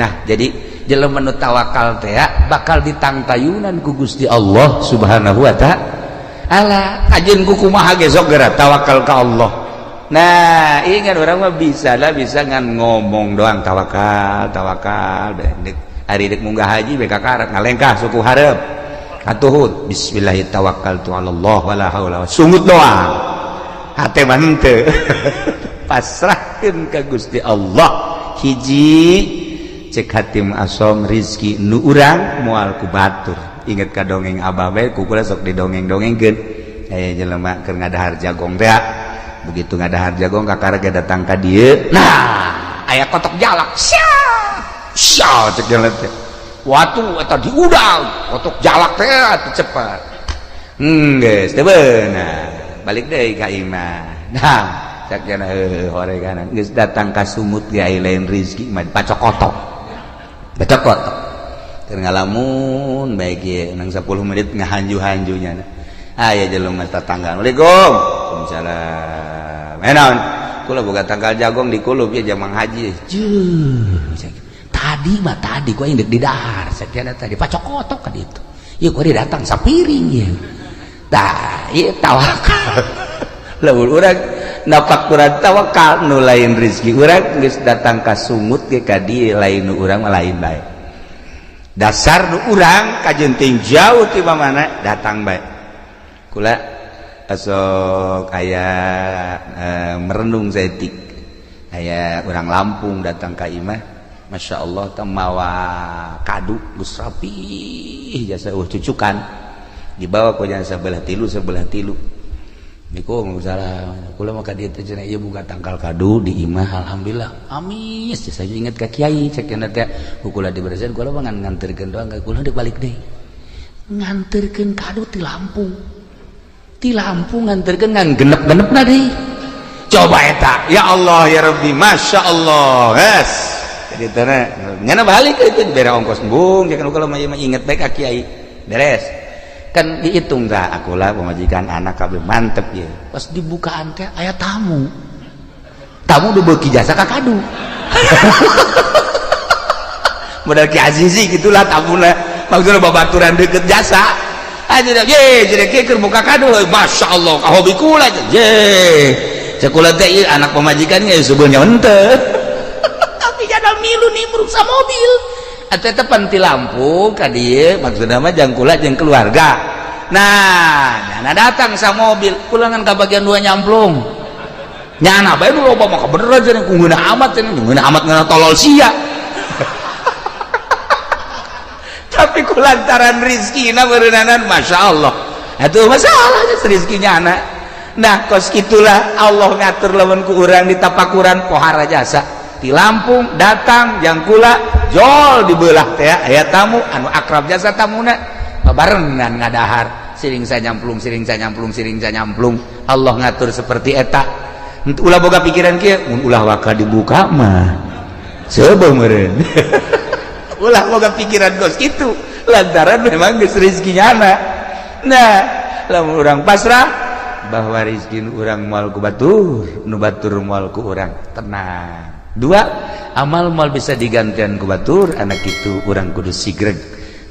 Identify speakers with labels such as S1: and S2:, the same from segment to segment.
S1: Nah jadi jelema nu tawakal teh bakal ditangtayunan ku Gusti Allah Subhanahu wa ta'ala. Ajeun ku kumaha ge sok geura tawakal ka Allah. Nah ingat orang mah bisa ngan ngomong doang tawakal dek hari dek munggah haji beka karat ngalengkah suku hareup atuhud bismillahirrahmanirrahim tawakkaltu 'alallah wala haula sungut doang hate mah henteu pasrahkeun ka Gusti Allah. Hiji cek hatim asom rizki nu urang moal ku batur. Inget ka dongeng abah bae ku kula sok didongeng-dongengkeun aya jelema keur ngadahar jagong teh. Begitu ngadahar jagong kakara ge datang ka dieu, nah aya kotok jalak sia cek jalan teh watu eta diudang kotok jalak teh atuh cepat geus teu beunang balik deui ka imah. Nah cek cenah horeganan geus datang ka sumut ge aya lain rezeki mah pacokotok keur ngalamun bae ge nang 10 menit ngahanju-hanjunya aya jelema tetangga. Assalamualaikum. Waalaikumsalam. Enaon? Kula boga tanggal jagong di kulup ya jamang haji. Tadi ku aing deuk di dahar sakiana tadi pacokotok ka ditu. Ieu ku datang sapiring ieu. Tah, ieu tawakal. Lamun urang napak kurang tawakal nu lain rezeki urang geus datang ka sumut ge ka dieu lain nu urang mah lain bae. Dasar nu urang kajenting jauh ti mana datang bae. Kula asok aya merenung setik aya urang Lampung datang ka imah, Masya Allah temawa kadu geus rapi jasa cucukan dibawa ku jasa sebelah tilu Assalamualaikum salam kula mah ka dieu teh cenah ieu buka tangkal kadu di imah alhamdulillah amis jasa inget ka kiai cek cenah teh kula diberesin kula mah nganterkeun doang kula deuk balik deui nganterkeun kadu ti Lampung nganterkeun ngan genep-genepna deui. Coba eta, ya Allah ya Rabbi, Masya Allah. Yes. Jadi teh nyana balik itu bere ongkos embung, jangan kalau mah inget bae ka kiai. Beres. Kan dihitung tah akulah pamajikan anak kabeh mantep ya. Pas dibukaan teh aya tamu. Tamu udah beuki jasa ka kadu. Modal Ki Azizi gitulah tamuna. Maksudna babaturan deukeut jasa. Aja dah, jadi keur buka kado, Masya Allah, hobi kula, cekula teh anak pemajikannya sebenarnya henteu, tapi jadal milu nih meruksa mobil, atau tepan ti Lampung, kadieu maksudnya mah jang kula jang keluarga, nah datang sa mobil, pulangan ke bagian 2 nyamplung, nyana bae nu loba mah bener aja nih ngeuna amat ngena tolol sia. Tapi kulantaran rizkina berenang Masya Allah itu masalahnya rizkinya anak. Nah kos gitulah Allah ngatur lawan ku urang di tapakuran pohara jasa di Lampung datang jang kula jol dibelah teh aya tamu anu akrab jasa tamuna barengan ngadahar siring nyamplung Allah ngatur seperti eta. Ulah boga pikiran kieu mun ulah waka dibuka mah seubeuh meureun. Ulah boga pikiran gos gitu lantaran memang geus rezekinya anak. Nah lamun urang pasrah bahwa rezeki nu urang moal ku batur nu batur moal ku urang tenang. 2 amal moal bisa digantian ku batur anak itu urang kudu sigreg.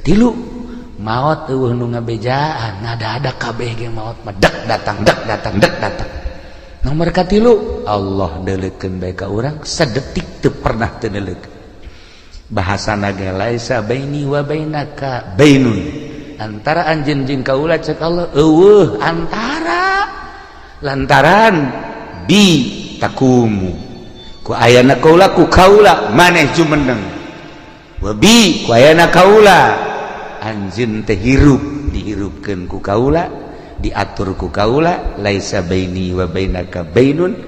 S1: 3 maot eueuh nu ngabejaan ngada-ada kabeh ge maot mah dek datang. Nomor 3 Allah deuleukeun bae ka urang sadetik teu pernah teu deuleukeun. Bahasana ge laisa baini wa bainaka bainun antara anjeun jeung kaula cek Allah eueuh antara lantaran bi takumu ku ayana kaula ku kaula maneh jumeneng wa bi ku ayana kaula anjeun teh hirup dihirupkeun ku kaula diatur ku kaula laisa baini wa bainaka bainun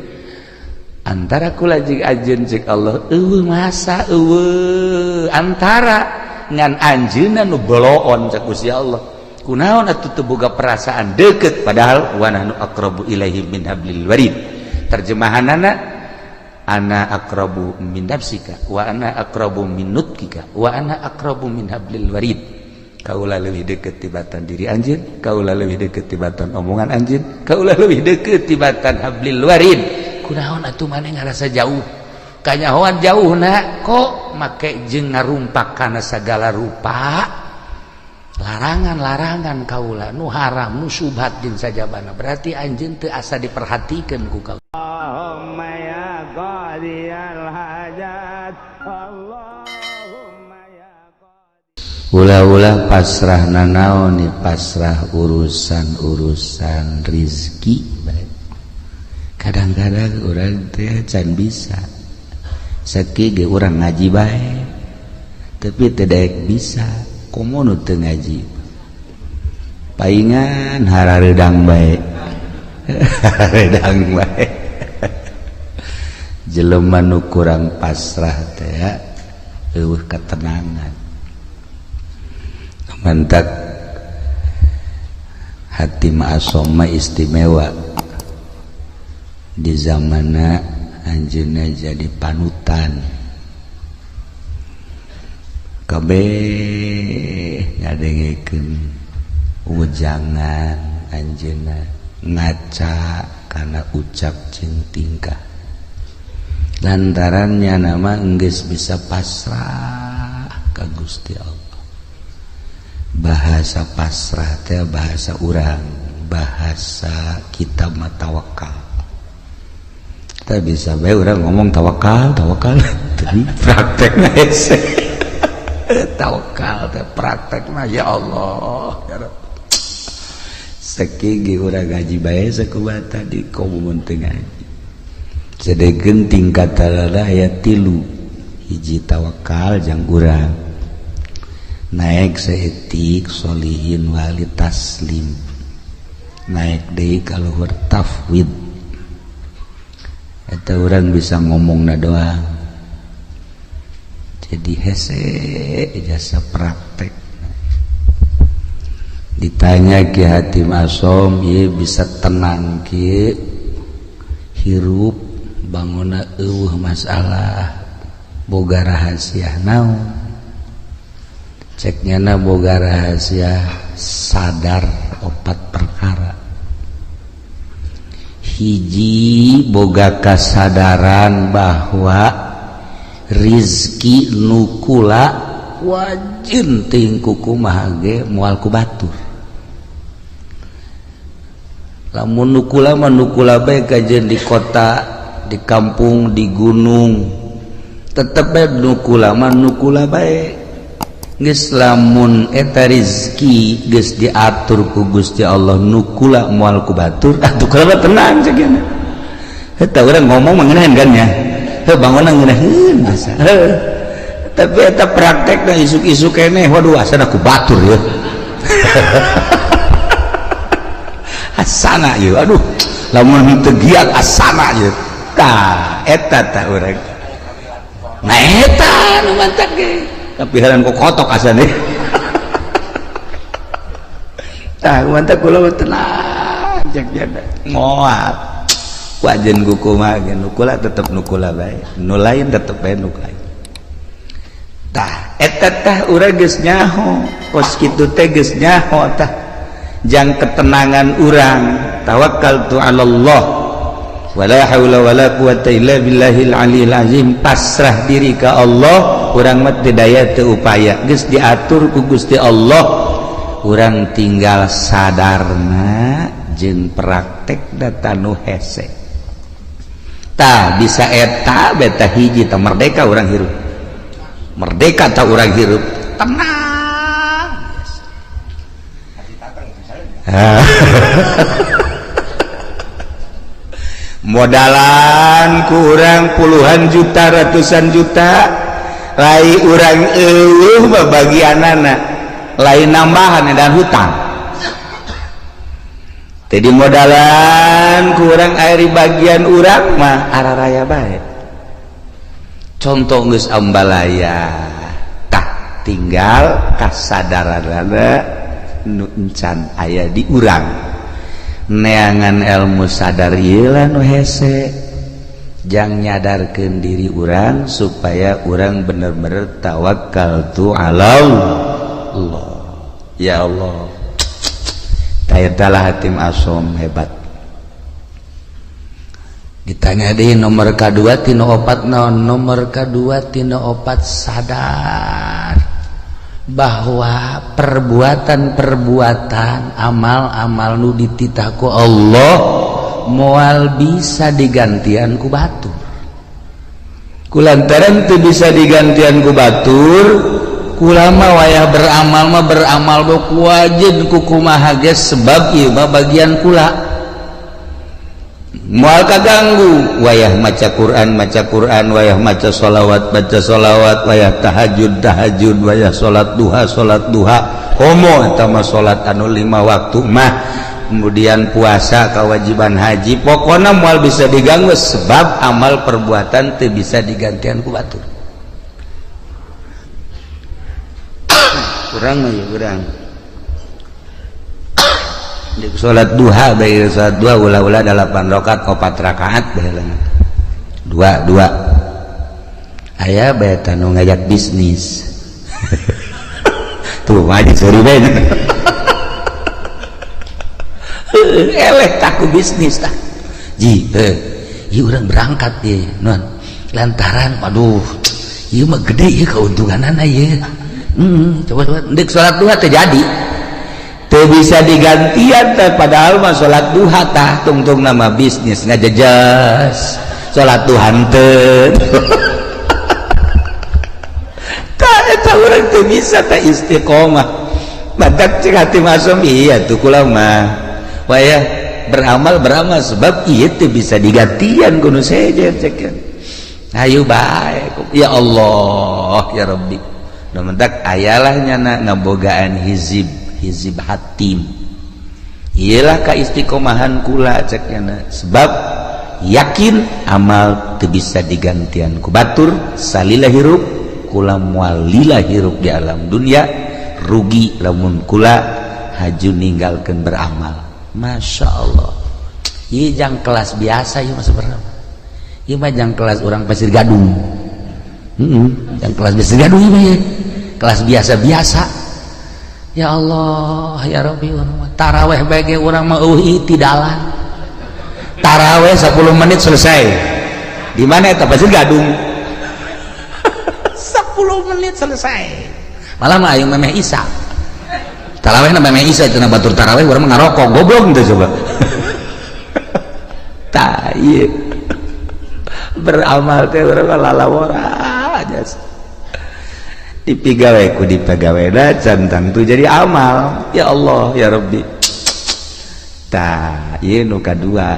S1: antara kula jeung anjeun cek Allah eueuh masa eueuh antara ngan anjeunna nu boloon cek Gusti Allah kunaon atuh teu boga perasaan deukeut padahal wa nahnu aqrabu ilaihi min hablil warid. Terjemahanana ana aqrabu min nafsika wa ana aqrabu min nutkika wa ana aqrabu min hablil warid. Kaula leuwih deukeut tibatan diri anjeun, kaula leuwih deukeut tibatan omongan anjeun, kaula leuwih deukeut tibatan hablil warid. Kunaon atuh maneh ngarasa jauh kanyahoan jauhna kok make jeung ngarumpak kana sagala rupa larangan-larangan kaula nu haram nu syubhat jeung sajabana berarti anjeun teu asa diperhatikeun ku kaula. Allahumma ya qadiyal hajat Allahumma ya qadi ulah-ulah pasrah nanaon ni pasrah urusan rizki kadang-kadang urang teh can bisa sakit ge urang ngaji bae tapi teu daek bisa komo nu teu ngaji paingan harareudang bae harareudang bae jelema nu kurang pasrah teh eueuh ketenangan mantak hati ma'asoma istimewa di zamanna anjeunna jadi panutan kabeh ngadengekeun ujangan anjeunna ngaca kana ucap jeung tingkah lantarannya nama geus bisa pasrah ka Gusti Allah. Bahasa pasrah teh bahasa urang, bahasa kita mah tawakal. Kita bisa bae urang ngomong tawakal tapi praktekna hese. Tawakal teh praktekna ya Allah ya Rabb. Sakigi urang ngaji bae sakubata di komun teu ngaji. Sedegen tingkat talala aya 3 hiji tawakal jang urang naik seetik solihin wali taslim naik deui ka luhur tafwid eta urang bisa ngomongna doang jadi hese jasa praktek ditanya Ki Hatim Asom ieu bisa tenang kieu hirup banguna eueuh masalah boga rahasia naon ceknyana boga rahasia sadar 4 perkara hiji boga kasadaran bahwa rizki nukula wajib teuing kumaha ge moal ku batur lamun nukula mah nukula bae kajeun di kota di kampung di gunung tetep bae nukula mah nukula bae geus lamun eta rezeki geus diatur ku Gusti Allah nukula moal ku batur atuh kula tenang ceuna eta urang ngomong mengenahan kan ya heuh bangunna ngeunaheun biasa tapi eta praktekna isuk-isuk keneh waduh asana ku batur ya asana ieu aduh lamun teu giat asana ieu tah eta tah urang nah eta nu mantap ge kapiharan kok kotok asane tah mantap kula tenang jak jada ngoat wajen kumaha ge nukula tetep nukula bae nu lain tetep bae nu lain tah eta tah urang geus nyaho kos kitu teh geus nyaho tah jang ketenangan urang tawakkaltu 'alallah wala haula wala quwata illa billahil aliyil azim pasrah diri ka Allah urang mah teu daya teu upaya geus diatur ku Gusti Allah urang tinggal sadarna jeung praktek data nu hese tah bisa eta beta hiji tah merdeka urang hirup merdeka tah urang hirup tenang modalan kurang puluhan juta ratusan juta lai urang eueuh bagianana lain nambahan dan hutang jadi modalan kurang air bagian urang mah araraya bae contoh geus ambalaya tah tinggal kasadaranana nu encan aya di urang neangan ilmu sadar ieu lah nu hese jang nyadarkeun diri urang supaya urang bener-bener tawakkaltu 'alallah ya Allah tayatalah Hatim Asom hebat ditanya deh nomor kedua tina opat naon nomor kedua tina opat sadar bahwa perbuatan amal-amal nu dititah ku Allah moal bisa digantian ku batur kulantaran teu bisa digantian ku batur kulama wayah beramal mah beramal ku wajib ku kumaha geus sebab ieu mah bagian kula moal kaganggu wayah maca Quran wayah maca sholawat wayah tahajud wayah sholat duha homo eta mah sholat anu 5 waktu mah kemudian puasa kewajiban haji pokona moal bisa diganggu sebab amal perbuatan teu bisa digantian ku batur kurang mah ya kurang di sholat duha baik sholat duha ulah-ulah 8 rakaat 4 rakaat baheula 2 aya bae tanu ngajak bisnis tuh mah sorry bae eleh taku bisnis tah ji ieu urang berangkat ye non lantaran waduh ieu mah gede ieu keuntunganana ieu coba dek sholat duha teh jadi teu bisa digantian teh padahal mah salat duha tah tungtung nama bisnis ngajejas salat duha henteu tah eta urang teu bisa teh istiqomah badak cek hati masuk iya tuh kula mah wayah beramal sebab ieu teu bisa digantian kudu sejen cekeun ayo bae ya Allah ya Rabbi da mentak ayalah nyana ngabogaan hizib hatim iyalah kaistiqomahan kula cekna sebab yakin amal teu bisa digantian ku batur salila hirup kula moal lila hirup di alam dunia rugi lamun kula haju ninggalkeun beramal Masya Allah ieu jang kelas biasa ieu mah sebenarnya ieu mah jang kelas urang Pasir Gadung jang kelas Pasir Gadung ieu mah kelas biasa-biasa. Ya Allah ya Rabbi taraweh bagi orang mah tidalan taraweh 10 menit selesai di mana eta Pasir Gadung 10 menit selesai malah mah ayeuna memeh Isa taraweh na memeh Isa cenah batur taraweh urang mah ngarokok goblok teh coba tah ieu beramal teh urang lalawara aja dipigawe ku dipagaweuna cantang tu jadi amal ya Allah ya Rabbi tah ieu nu kadua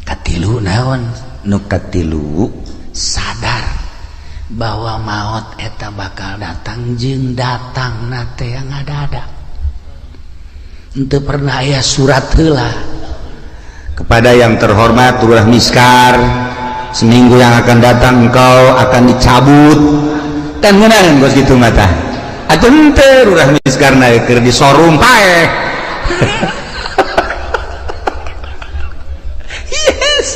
S1: katilu naon nu katilu sadar bahwa maut eta bakal datang jeung datangna teh ngadadak henteu pernah aya surat heula kepada yang terhormat Lurah Miskar seminggu yang akan datang engkau akan dicabut kan ngeunaan bos gitu mata atuh henteu Lurah Miskarna keur di showroom pae yes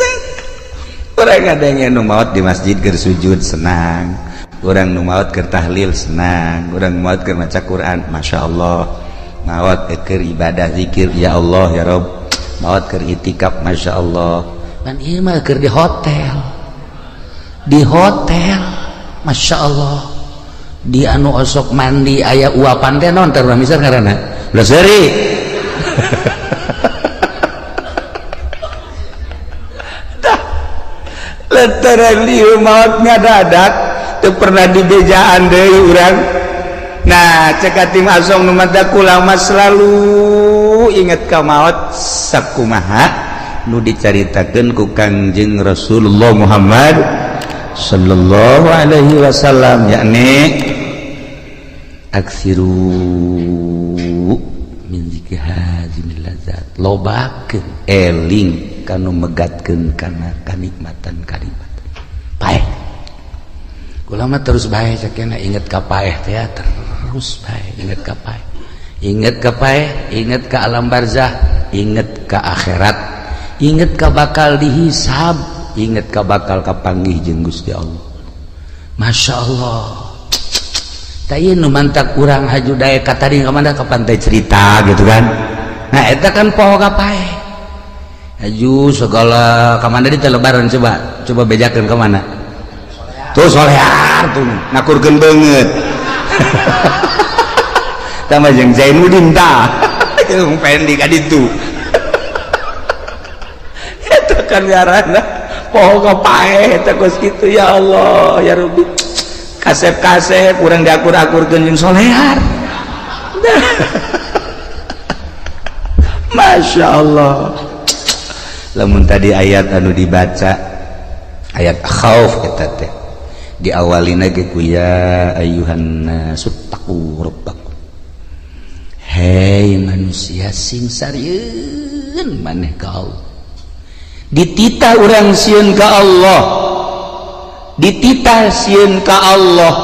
S1: urang ngadenge nu maot di masjid keur sujud senang urang nu maot keur tahlil senang urang maot keur maca Quran Masya Allah maot keur ibadah zikir ya Allah ya Rabb maot keur itikaf Masya Allah kan ieu mah keur di hotel Masya Allah di anu osok mandi aya uapan teh naon teh misal ngaranna ulah seuri tah lantaran lieu maot ngadadak teu pernah dibejaan deui urang nah cek ating asong nu mata kula mah selalu inget ka maot sakumaha nu dicaritakeun ku Kangjeng Rasulullah Muhammad sallallahu alaihi wasallam yakni aksiru min zikri hazimil lazat lobakeun eling kanu megatkeun kana kanikmatan paeh kula mah terus bae sakena inget ka paeh teh terus bae inget ka paeh inget ka alam barzah inget ka akhirat inget ka bakal dihisab inget ka bakal kapanggih jeung Gusti Allah Masya Allah tah ieu nu mantak urang haju dae ka tadi ka mana ka pantai cerita gitu kan nah eta kan poho ka paeh aju segala kemana di lebaran coba bejakan kemana tuh solear tuh ngakurkeun banget sama jeung Zainuddin tah jeung pendi ka ditu eta kan ngaranna poho pae eta kos kitu ya Allah ya Rabbi kasep-kasep urang diakur-akurkeun jeung solear Masya Allah lamun tadi ayat anu dibaca ayat khauf eta teh diawalina ge ku ya ayyuhan nasu taqu rabbakum hei manusia sing sarieun maneh ka Allah dititah urang sieun ka Allah dititah sieun ka Allah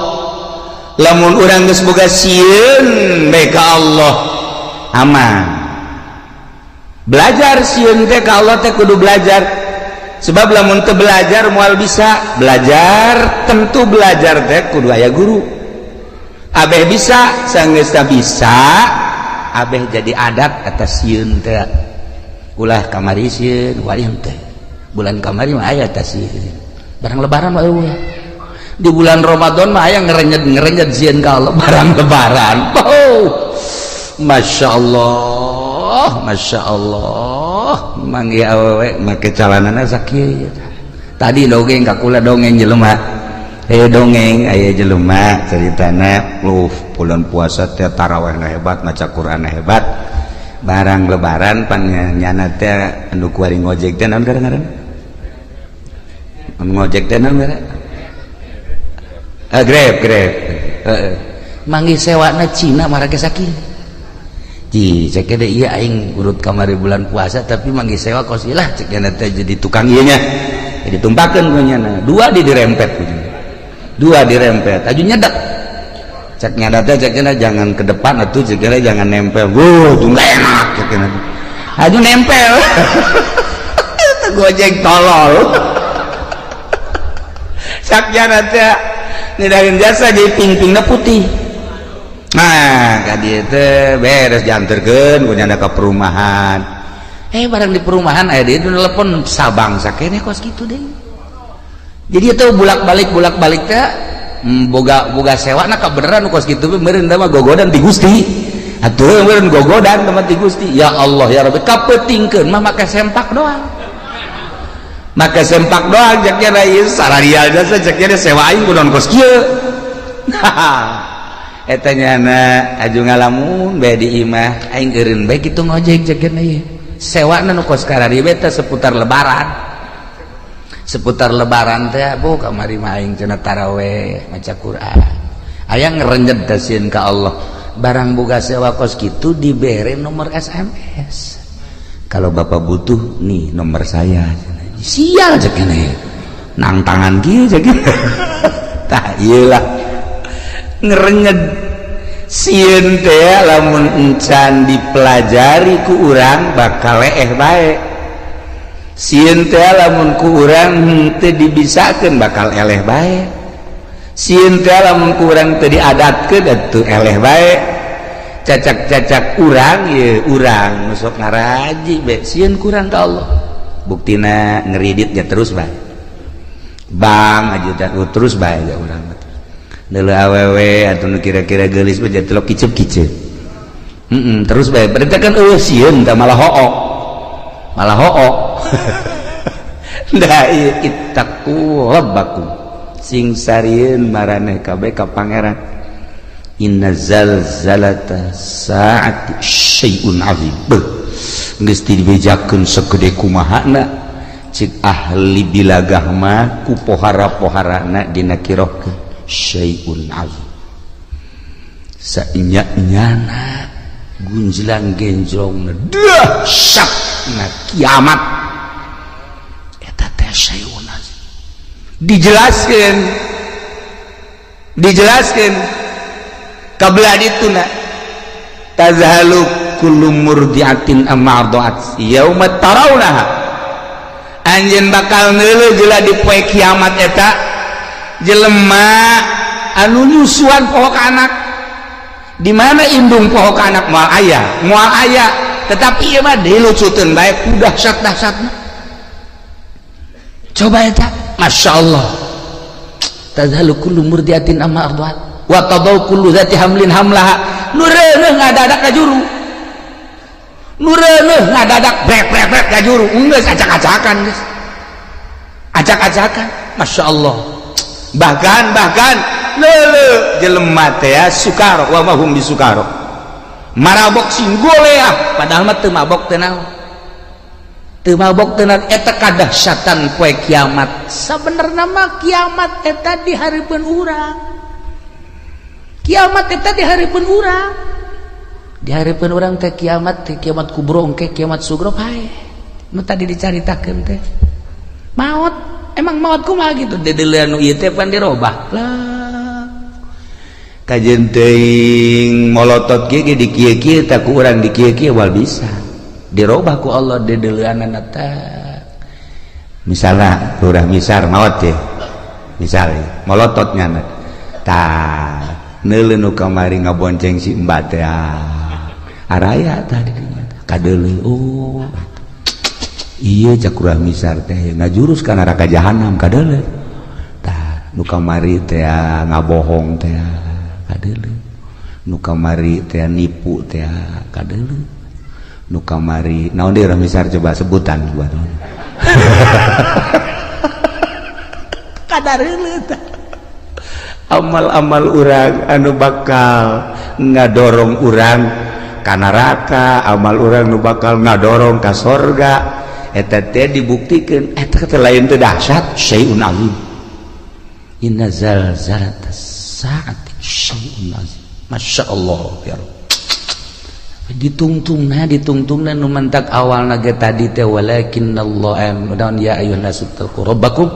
S1: lamun urang geus boga sieun bae ka Allah aman belajar sieun teh ka Allah teh kudu belajar sebab lamun teu belajar moal bisa belajar tentu belajar teh kudu aya guru abeh bisa saenggeus bisa abeh jadi adat atas sieun teh ulah kamari sieun wayang teh bulan kamari mah aya teh sieun barang lebaran mah eueuh di bulan Ramadan mah aya ngerenjed sieun ka Allah barang lebaran oh Masya Allah manggi awewe make calanana sakieu tadi dongeng kakula dongeng jelema dongeng aya jelema ceritana bulan puasa teh tarawehna hebat maca Qur'an hebat barang lebaran pan nyana teh anu kuari ngojek teh naon kadang-kadang ngojek teh naon Grab manggi sewana Cina marake sakieu ji cek ada iya aing urut kamari bulan puasa tapi manggi sewa kosilah cek teh jadi tukang ieu nya jadi tumpakeun ku nyana dua dirempet aju nyedak cek nyadat teh cek jangan ke depan atuh cek jangan nempel tunggu enak cek aju nempel Gojek tolol cek nyana teh nidahin jasa jadi ping-pingna putih. Nah kadi teh beres dianterkeun ku nyana ka perumahan. Barang di perumahan aya dieu telepon sabang sakene kos kitu deui. Jadi itu bulak-balik teh boga sewana ka beneran kos kitu meureun mah gogodan ti Gusti. Atuh meureun gogodan teman ti Gusti. Ya Allah ya Rabbi kapeutingkeun mah make sempak doang. Make sempak doang jaknya ieu sararial jasa jaknya sewa aing kunaon kos kieu. Eta nyana aju ngalamun bae di imah aing eureun bae kitu ngojek jakeun ieu sewana nu kos karari bae teh seputar lebaran teh bu kamari mah aing cenah taraweh maca Quran aya ngerenjed tasieun ka Allah barang boga sewa kos kitu dibere nomor SMS kalau bapak butuh nih nomor saya sial jakeun ieu nang tangan kieu jakeun tah ieu lah ngerenyed sieun teh lamun encan dipelajari ku urang bakal leeh bae sieun teh lamun ku urang teu dibisakeun bakal eleh bae sieun teh lamun ku urang teu diadatkeun atuh eleh bae cacak-cacak urang ye urang sok ngaraji bae sieun ku urang ka Allah buktina ngeridit ya terus bae bang aja terus bae ya urang dulu awewe atau kira-kira gelis baca telok kicep terus baik berarti kan sieun teh malah hook da ieu ittaqu rabbakum sing sarieun maraneh kabeh ka pangeran inna zalzalata saati syai'un azim geus dibejakeun sagede kumahana cik ahli bilagah mah ku pohara-poharana dina kirohkeun syai'un azim saenya-nyana gunjlang genjlongna dahsyatna kiamat eta teh syai'un azim dijelaskeun kabelah dituna tazhalu kullu murdiatin amma arda'at yauma tarawnaha anjeun bakal neuleuh geula di poe kiamat eta jelema anu nyusuan pohok anak di mana indung pohok anak moal aya tetapi ieu mah dilucuteun bae udah dahsyatna coba eta masyaallah tazhalu kullu murdiatin amma ardhat wa tadau kullu zati hamlin hamlaha nu reuneuh ngadadak ka juru nu reuneuh ngadadak brek ka juru geus acak-acakan geus acak-acakan masyaallah bahkan leuleuh jelema teh ya sukaro wa mahum bisukaro marabok singgolea padahal mah teu mabok teh naon teu mabok teh naon eta kadahsyatan poe kiamat sabenerna mah kiamat eta di hareupeun urang kiamat eta di hareupeun urang di hareupeun urang teh kiamat kubro engke kiamat sugro hae nu tadi dicaritakeun teh maut emang maut kumaha gitu dedeulean nu ieu teh pan dirobah lah kajeun teuing molotot ge di kieu-kieu teh ku urang di kieu-kieu wal bisa dirobah ku Allah dedeuleunana teh misalna urang misar maot teh misalnya molotot nyana tah neuleuh nu kamari ngabonceng si Mbak teh araya tadi kadeuleuh oh iya cak urang misar teh ngajurus ka neraka jahanam kadeuleuh tah nu kamari teh ngabohong teh kadeuleuh nu kamari teh nipu teh kadeuleuh nu kamari naon deui urang misar coba sebutan buat kadareuleun tah amal-amal urang anu bakal ngadorong urang ka neraka amal urang nu bakal ngadorong ka sorga eta teh dibuktikeun eta teh lain teh dahsyat syai'un azim inna zalzalatas saati syai'un azim masyaallah ya ditungtungna nu mentak awalna ge tadi teh walakinnallaha dan ya ayyuhan nasu taqu rabbakum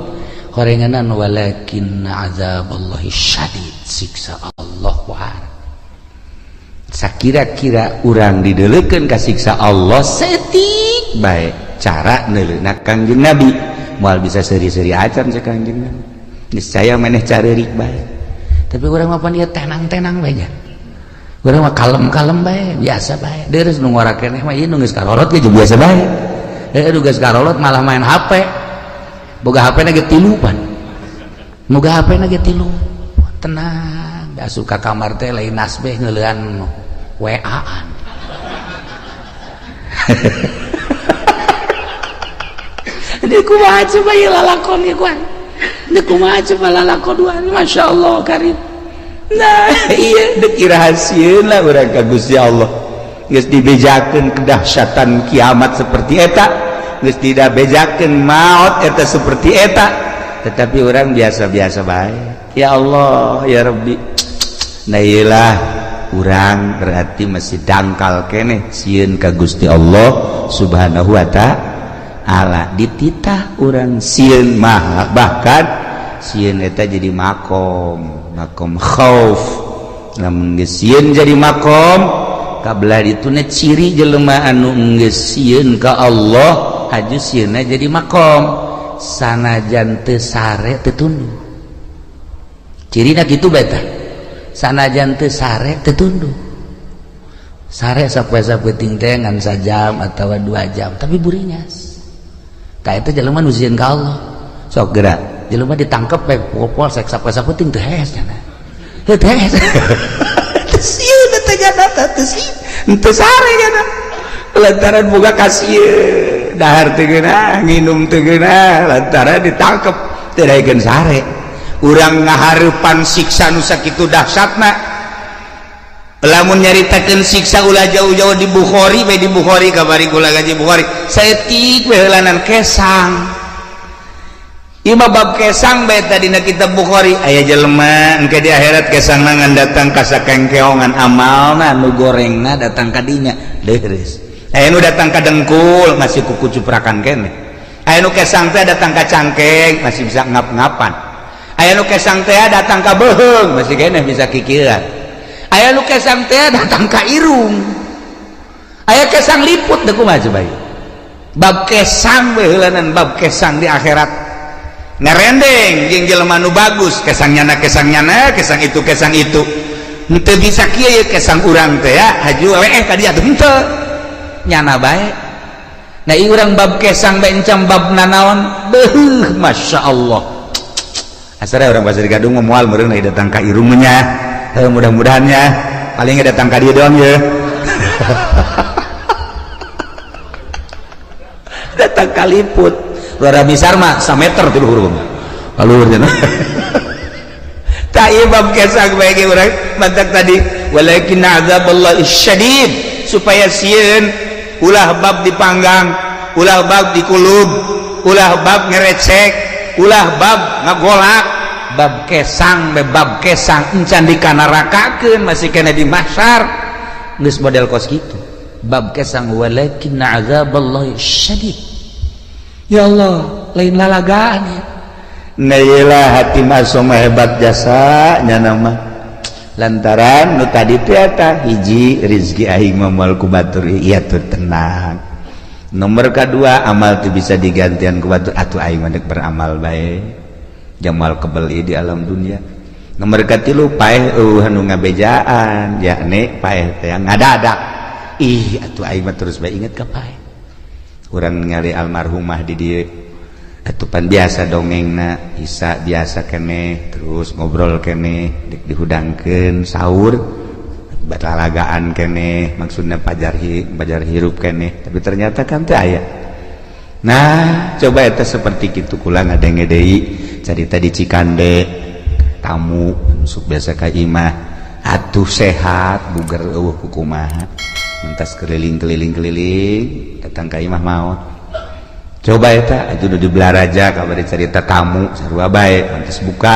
S1: horenganan walakinna azaballahi syadid siksa Allah wah sakira-kira urang dideuleukeun ka siksa Allah setik bae cara neuleuhna Kangjeng Nabi moal bisa seri-seri acan cek Kangjeng Nabi niscaya maneh careurik bae tapi urang mah pan ieu tenang-tenang bae nya urang mah kalem-kalem bae biasa bae deres nu ngora keneh mah ieu nu geus karorot ge biasa bae nu geus karorot malah main HP boga HP na ge 3 pan boga HP na ge 3 tenang da suka kamar teh lain nasbeh ngeuleuhan WA-an dia kumaha coba ieu lalakon ieu kuan dia kumaha coba lalakon duaan masyaallah karim nah iya deuk irahasieun lah urang ka Gusti Allah geus dibejakeun kedahsyatan kiamat seperti eta geus tidak bejakeun maut eta seperti eta tetapi orang biasa-biasa bae ya Allah ya Rabbi nah iyalah urang berarti masih dangkal keneh sieun ka Gusti Allah subhanahu wa ta'ala dititah urang sieun mah bahkan sieun eta jadi makom khauf lamun geus sieun jadi makom kabelah dituna ciri jelema anu geus sieun ka Allah haju sieunna jadi makom sanajan teu sare teu tunduk cirina kitu beta sanajan teu sare teu tunduk sare sapoe-sapoe teh ngan sajam atawa 2 jam tapi burinyas tah eta jelema nu sieun ka Allah sok geura jelema ditangkep pe polsek sapoe-sapoe teu hees cenah teu hees sieun teh nya teu sieun teu sare nya lantaran boga kasieun dahar teu geunah nginum teu geunah lantaran ditangkep teu daekeun sare urang ngahareupan siksa nu sakitu dahsyatna lamun nyaritakeun siksa ulah jauh-jauh di Bukhari bae di Bukhari kabari kula gaji Bukhari saeutik we heulanan kesang ieu mah bab kesang bae tadina kitab Bukhari aya jelema engke di akhirat kesangna ngan datang ka sakengkeongan amalna nu gorengna datang ka dinya leres aya nu datang ka dengkul masih kuku cuprakan keneh aya nu kesang teh datang ka cangkeng masih bisa ngap-ngapan aya nu kesang teh datang ka beuheung masih keneh bisa kikiran aya nu kesang teh datang ka irung aya kesang liput teh kumaha coba bab kesang we heulanan bab kesang di akhirat ngarendeng jeung jelema nu bagus kesangnyana kesang itu henteu bisa kieu kesang urang teh ya haju weh ka dieu teh henteu nyana bae. Nah ieu urang bab kesang bae encam bab nanaon beuh masya Allah. Asal orang Pasir Gadung moal meureun datang ka irungnya. Mudah-mudahannya paling datang ka dieu doang ya. Datang kaliput luar misar mah 1 meter ti luhur kaluhurnya tak bab kesang bae ge urang mantak tadi walakin azaballahi syadid supaya sieun ulah bab dipanggang ulah bab dikulub ulah bab ngerecek ulah bab ngagolak bab kesang encan dikanarakakeun masih kena di mahsyar geus model kos kitu bab kesang walakin azaballahi syadid. Ya Allah lain lalagaan ya. Nailah hati masom hebat jasanya nama lantaran nu tadi teh eta hiji rezeki aing moal ku batur ieu tuh tenang. Nomor kedua amal teu bisa digantian ku batur atuh aing mah beramal bae. Jamal kebeli di alam dunia. Nomor katilu paeh anu ngabejaan yakni paeh teh ngadadak. Ih atuh aing mah terus bae inget ka paeh. Urang ningali almarhumah di dieu atuh pan biasa dongengna Isa biasa keneh terus ngobrol keneh dik dihudangkeun sahur batalagaan keneh maksudna pajar hirup keneh tapi ternyata kan teu aya. Nah coba eta seperti kitu kula ngadenge deui carita di Cikande tamu sok biasa ka imah atuh sehat buger eueuh kumaha mentas keliling datang ka imah maot coba eta aju di belaraja kabari cerita tamu sarua bae mantas buka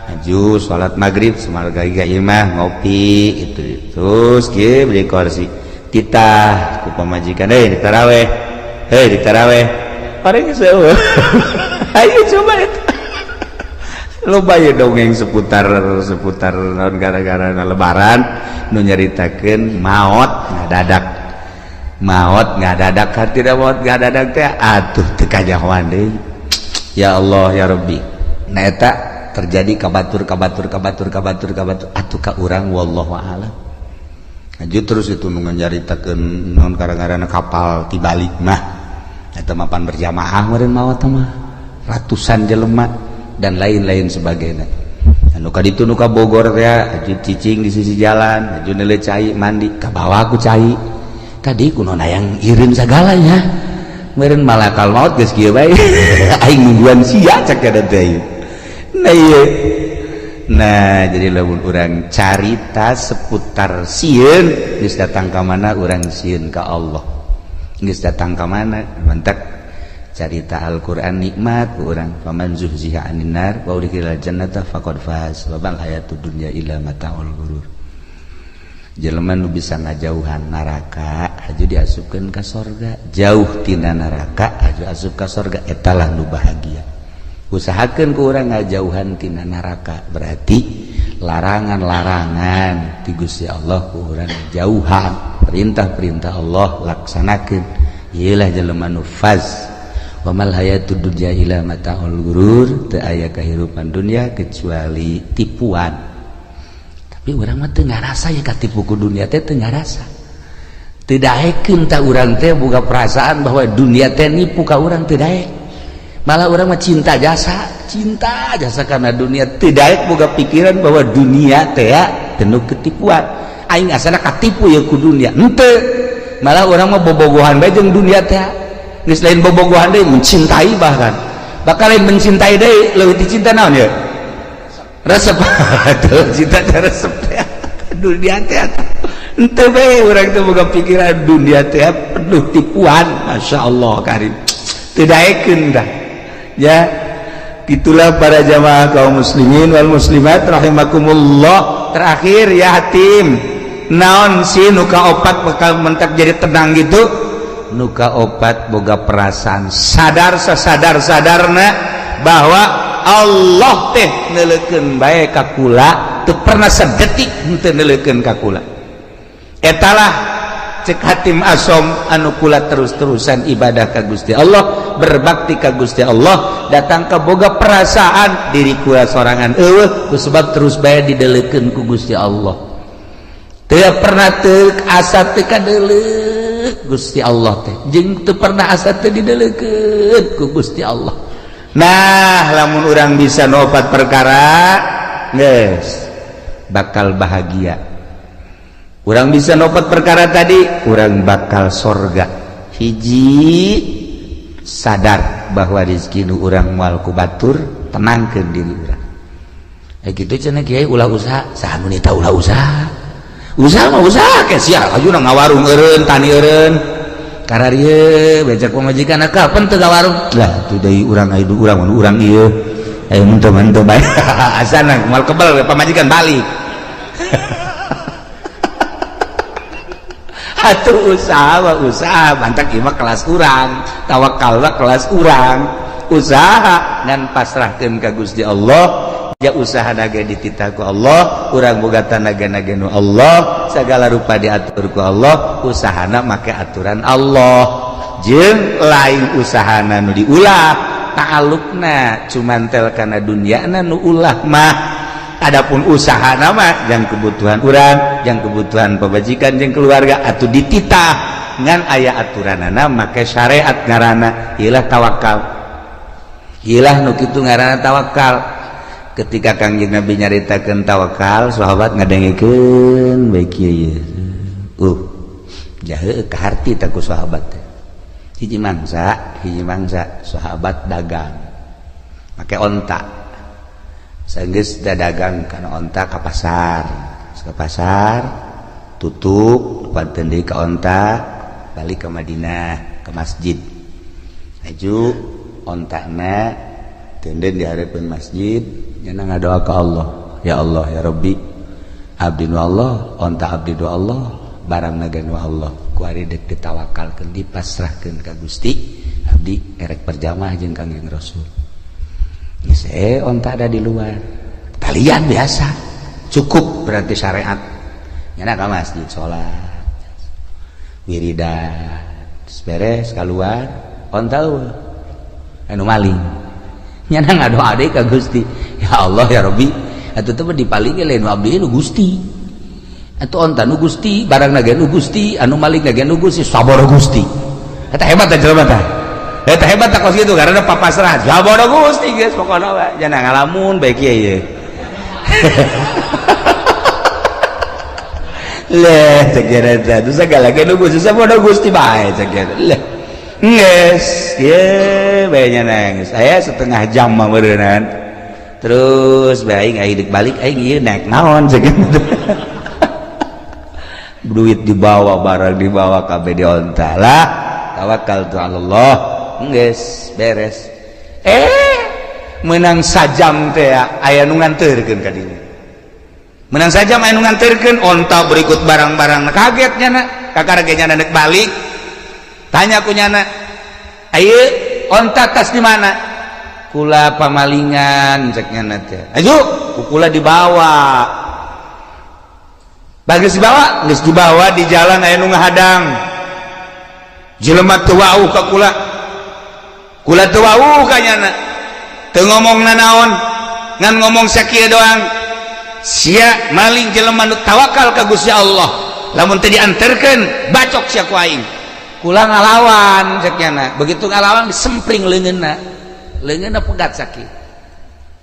S1: aju salat maghrib sumarga ka imah ngopi itu terus kieu beli kursi titah ku pamajikan di taraweh pareng geus eueuh ayo coba eta loba ya dongeng seputar naon gara-gara lebaran nu nyaritakeun maot ngadadak tidak maot ngadadak teh atuh teu kajahoan deui. Ya Allah ya Rabbi nah eta terjadi kabatur atuh ka urang wallahu a'lam. Aju terus itu nu nyaritakeun naon gara-garana kapal tibalik mah eta mapan berjamaah meureun maot mah ratusan jelema dan lain-lain sebagainya. Anu kaditu nu ka Bogor teh aju cicing di sisi jalan, aju neuleuh cai mandi ka bawah ku cai. Tadi kunaon yang ireun sagalanya. Meureun malakal maut geus kieu bae. Aing nungguan sia cek kada teh. Nah ieu. Nah, jadi lamun urang carita seputar sieun geus datang ka mana urang sieun ka Allah. Geus datang ka mana mentek carita Al-Quran nikmat urang faman zuhziha 'anil nar wa udkhilal jannata faqad faz wa bal hayatud dunya illa mata'ul ghurur. Jelema nu bisa ngajauhan neraka aju diasupkeun ka sorga, jauh tina neraka aju asup ka sorga eta lah nu bahagia. Usahakeun ku urang ngajauhan tina neraka berarti larangan-larangan ti Gusti Allah ku urang jauhan, perintah-perintah Allah laksanakeun. Ieulah jelema nu faz. Wa mal hayatud dunya illa mata'ul ghurur, teu aya kahirupan dunia kecuali tipuan. Tapi urang mah teu ngarasa ya katipu ku dunia teh teu ngarasa. Teu daekeun ta urang teh boga perasaan bahwa dunia teh nipu ka urang teu daek. Malah urang mah cinta jasa karena dunia teu daek boga pikiran bahwa dunia teh penuh ketipuan. Aing asana katipu ya ku dunia. Henteu. Malah urang mah bobogohan bae jeung dunia teh. Geus lain bobogohan deui mencintai bahkan lain mencintai deui leuwih dicinta naon ya resep tuh cinta resep teh dunia teh henteu bae urang teh boga pikiran dunia teh penuh tipuan masyaallah karim teu daekeun dah ya. Itulah para jamaah kaum muslimin wal muslimat rahimakumullah. Terakhir ya hatim naon si nu kaopat bakal mentak jadi tenang gitu. Nuka opat boga perasaan sadar sadarna bahwa Allah teh neuleukeun bae ka kula teu pernah sadetik henteu neuleukeun ka kula. Etalah cek hatim asom anu kula terus-terusan ibadah ka Gusti Allah, berbakti ka Gusti Allah, datang ka boga perasaan diri kula sorangan eueuh kusebab terus bae dideuleukeun ku Gusti Allah. Teu pernah teu asa teu kadeuleuh Gusti Allah teh jeung teu pernah asa teu didelekeun ku Gusti Allah. Nah lamun urang bisa nopat perkara geus bakal bahagia. Urang bisa nopat perkara tadi urang bakal sorga. Hiji sadar bahwa rezeki nu urang moal ku batur tenangkeun diri urang. Gitu cenah kiai ulah usaha saha nu nita ulah usaha mah usaha ke sia ajuna ngawarung eureun tani eureun kararieu becak pamajikan kapan teu ngawarung lah tu deui urang aya urang ieu aya mun teu bae asana moal kebal pamajikan balik atuh usaha bantak ieu mah kelas urang tawakal kelas urang usaha ngan pasrahkeun ka Gusti Allah. Ya usaha naga dititah ku Allah, urang boga tanaga-naga nu Allah, segala rupa diatur ku Allah, usahana make aturan Allah. Jeung lain usahana nu diulah, ta'alluqna cumantel kana dunyana nu ulah mah. Adapun usahana mah jang kebutuhan urang, jang kebutuhan pamajikan jeung keluarga atuh dititah ngan aya aturanana make syariat ngaranna ilah tawakal. Ilah nu kitu ngaranna tawakal. Ketika Kangjeng Nabi nyaritakeun tawakal, sahabat ngadengikeun bae kieu. Jahe ka harti ta ku sahabat. Hiji mangsa sahabat dagang. Make onta. Saenggeus dagang kana onta ka pasar. Ka pasar tutup panteun deui ka onta, balik ke Madinah, ke masjid. Aju ontana tenden di harapan masjid. Jangan ngadoa ke Allah, ya Allah ya Rabbi, abdi nu Allah, onta abdi nu Allah, barang naga nu Allah, kuari dek ditawakalkeun dipasrahkeun ka Gusti, abdi erek perjamaah jeung Kangjeng Rasul. Geus onta ada di luar, talian biasa, cukup berarti syariat. Nyana ka masjid salat, wiridan, beres keluar, onta anu maling. Nyana ngadoa deui ka Gusti, ya Allah ya Rabbi, atuh teh dipalingi lain abdi nu Gusti, atuh onta nu Gusti, barang nage nu Gusti, anu maling nage nu Gusti, saboro Gusti. Eta hebat teh jelema teh, eta hebat teh kos kitu karena papasrah, saboro Gusti geus pokona we, jangan ngalamun bae kieu ye. Leh cek eta tuh segala ge nu Gusti, saboro Gusti bae cek eta. Leh yes, ye bayanya nangis. Saya setengah jam mah berenang. Terus baik aing balik aing ieu naik naon segitu. Duit dibawa, barang dibawa kabeh di onta lah. Tawakkaltu 'ala Allah. Geus beres. Menang sajam teh aya nu nganterkeun ka dieu. Menang sajam aya nu nganterkeun onta berikut barang-barang kaget nyana. Kakaragenya nek balik. Tanya ku nyana, ayo onta tas di mana? Kula pamalingan cek nyana teh. Ayo, kula dibawa. Bagus dibawa, geus dibawa di jalan aya nu ngahadang. Jelema teu wau ka kula. Kula teu wau ka nyana. Teu ngomongna naon, ngan ngomong sakieu doang. Sia maling jelema nu tawakal ka Gusti Allah. Lamun teu dianterkeun, bacok sia ku aing. Kula ngalawan cek nyana, begitu ngalawan disempring leungeunna pegat sakit.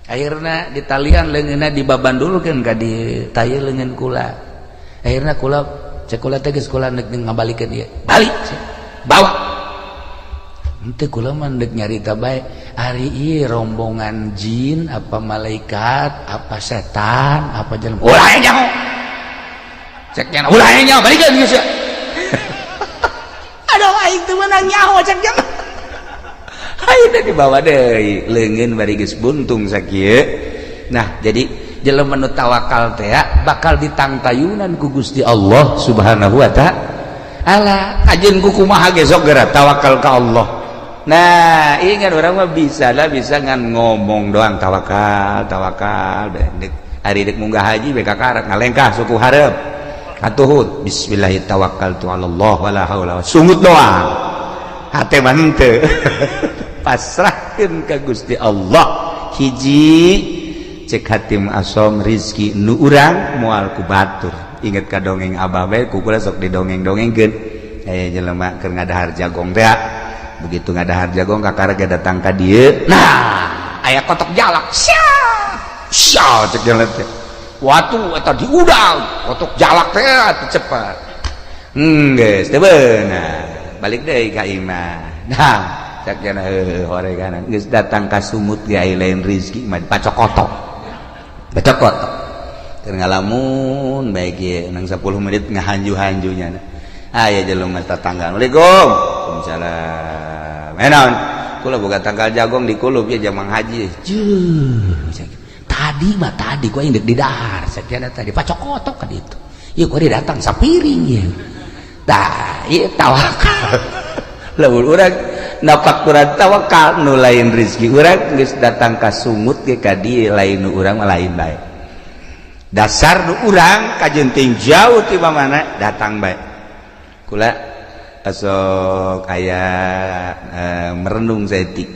S1: Akhirna ditalian leungeunna dibabandulkeun ka di tayeu leungeun kula. Akhirna kula cek kula teh geus kula neuk ngabalikeun ieu. Balik bawa. Henteu kula mah neuk nyarita bae, ari ieu rombongan jin apa malaikat, apa setan, apa jelema. Ulah nyaho. Cek nyana, ulah nyaho balikeun geus. Aduh aing teu meunang nyaho cek jam. Ayeuna dibawa deui leungeun bari geus buntung sakieu. Nah, jadi jelema nu tawakal teh bakal ditangtayunan ku Gusti Allah Subhanahu wa taala. Ajeun ku kumaha ge sok geura tawakal ka Allah. Nah, ingat orang mah bisa ngan ngomong doang tawakal dek ari dek munggah haji be kakarek ngalengkah suku hareup. Atuhud bismillahirrahmanirrahim tawakkaltu 'ala Allah wala haula sungut doang hate mah henteu pasrahkeun ka Gusti Allah. Hiji cek hatim asom rizki nu urang moal ku batur. Ingat ka dongeng abah bae ku kula sok didongeng-dongengkeun jelema keur ngadahar jagong teh begitu ngadahar jagong kakaraga datang ka dieu nah aya kotok jalak sia cek jalan teh watu eta diudang kotok jalak teh cepat geus teu beunang balik deui ka imah nah cek cenah horeganan geus datang ka sumut ge aya lain rezeki mah pacokotok pacokotok keur ngalamun bae ge nang 10 menit ngahanju-hanjunya aya jelema tetangga Assalamualaikum waalaikumsalam naon kula boga tanggal jagong di kulup ya jamang haji tadi ku indek di dahar sakjana tadi pacokotok ka ditu ieu ku datang sapiring ya tah ieu tawakal lamun urang napak urang tawakal nu lain rezeki urang geus datang ka sumut ge ka dieu lain nu urang mah lain bae dasar nu urang kajenting jauh ti mana datang bae kula asok aya merenung setik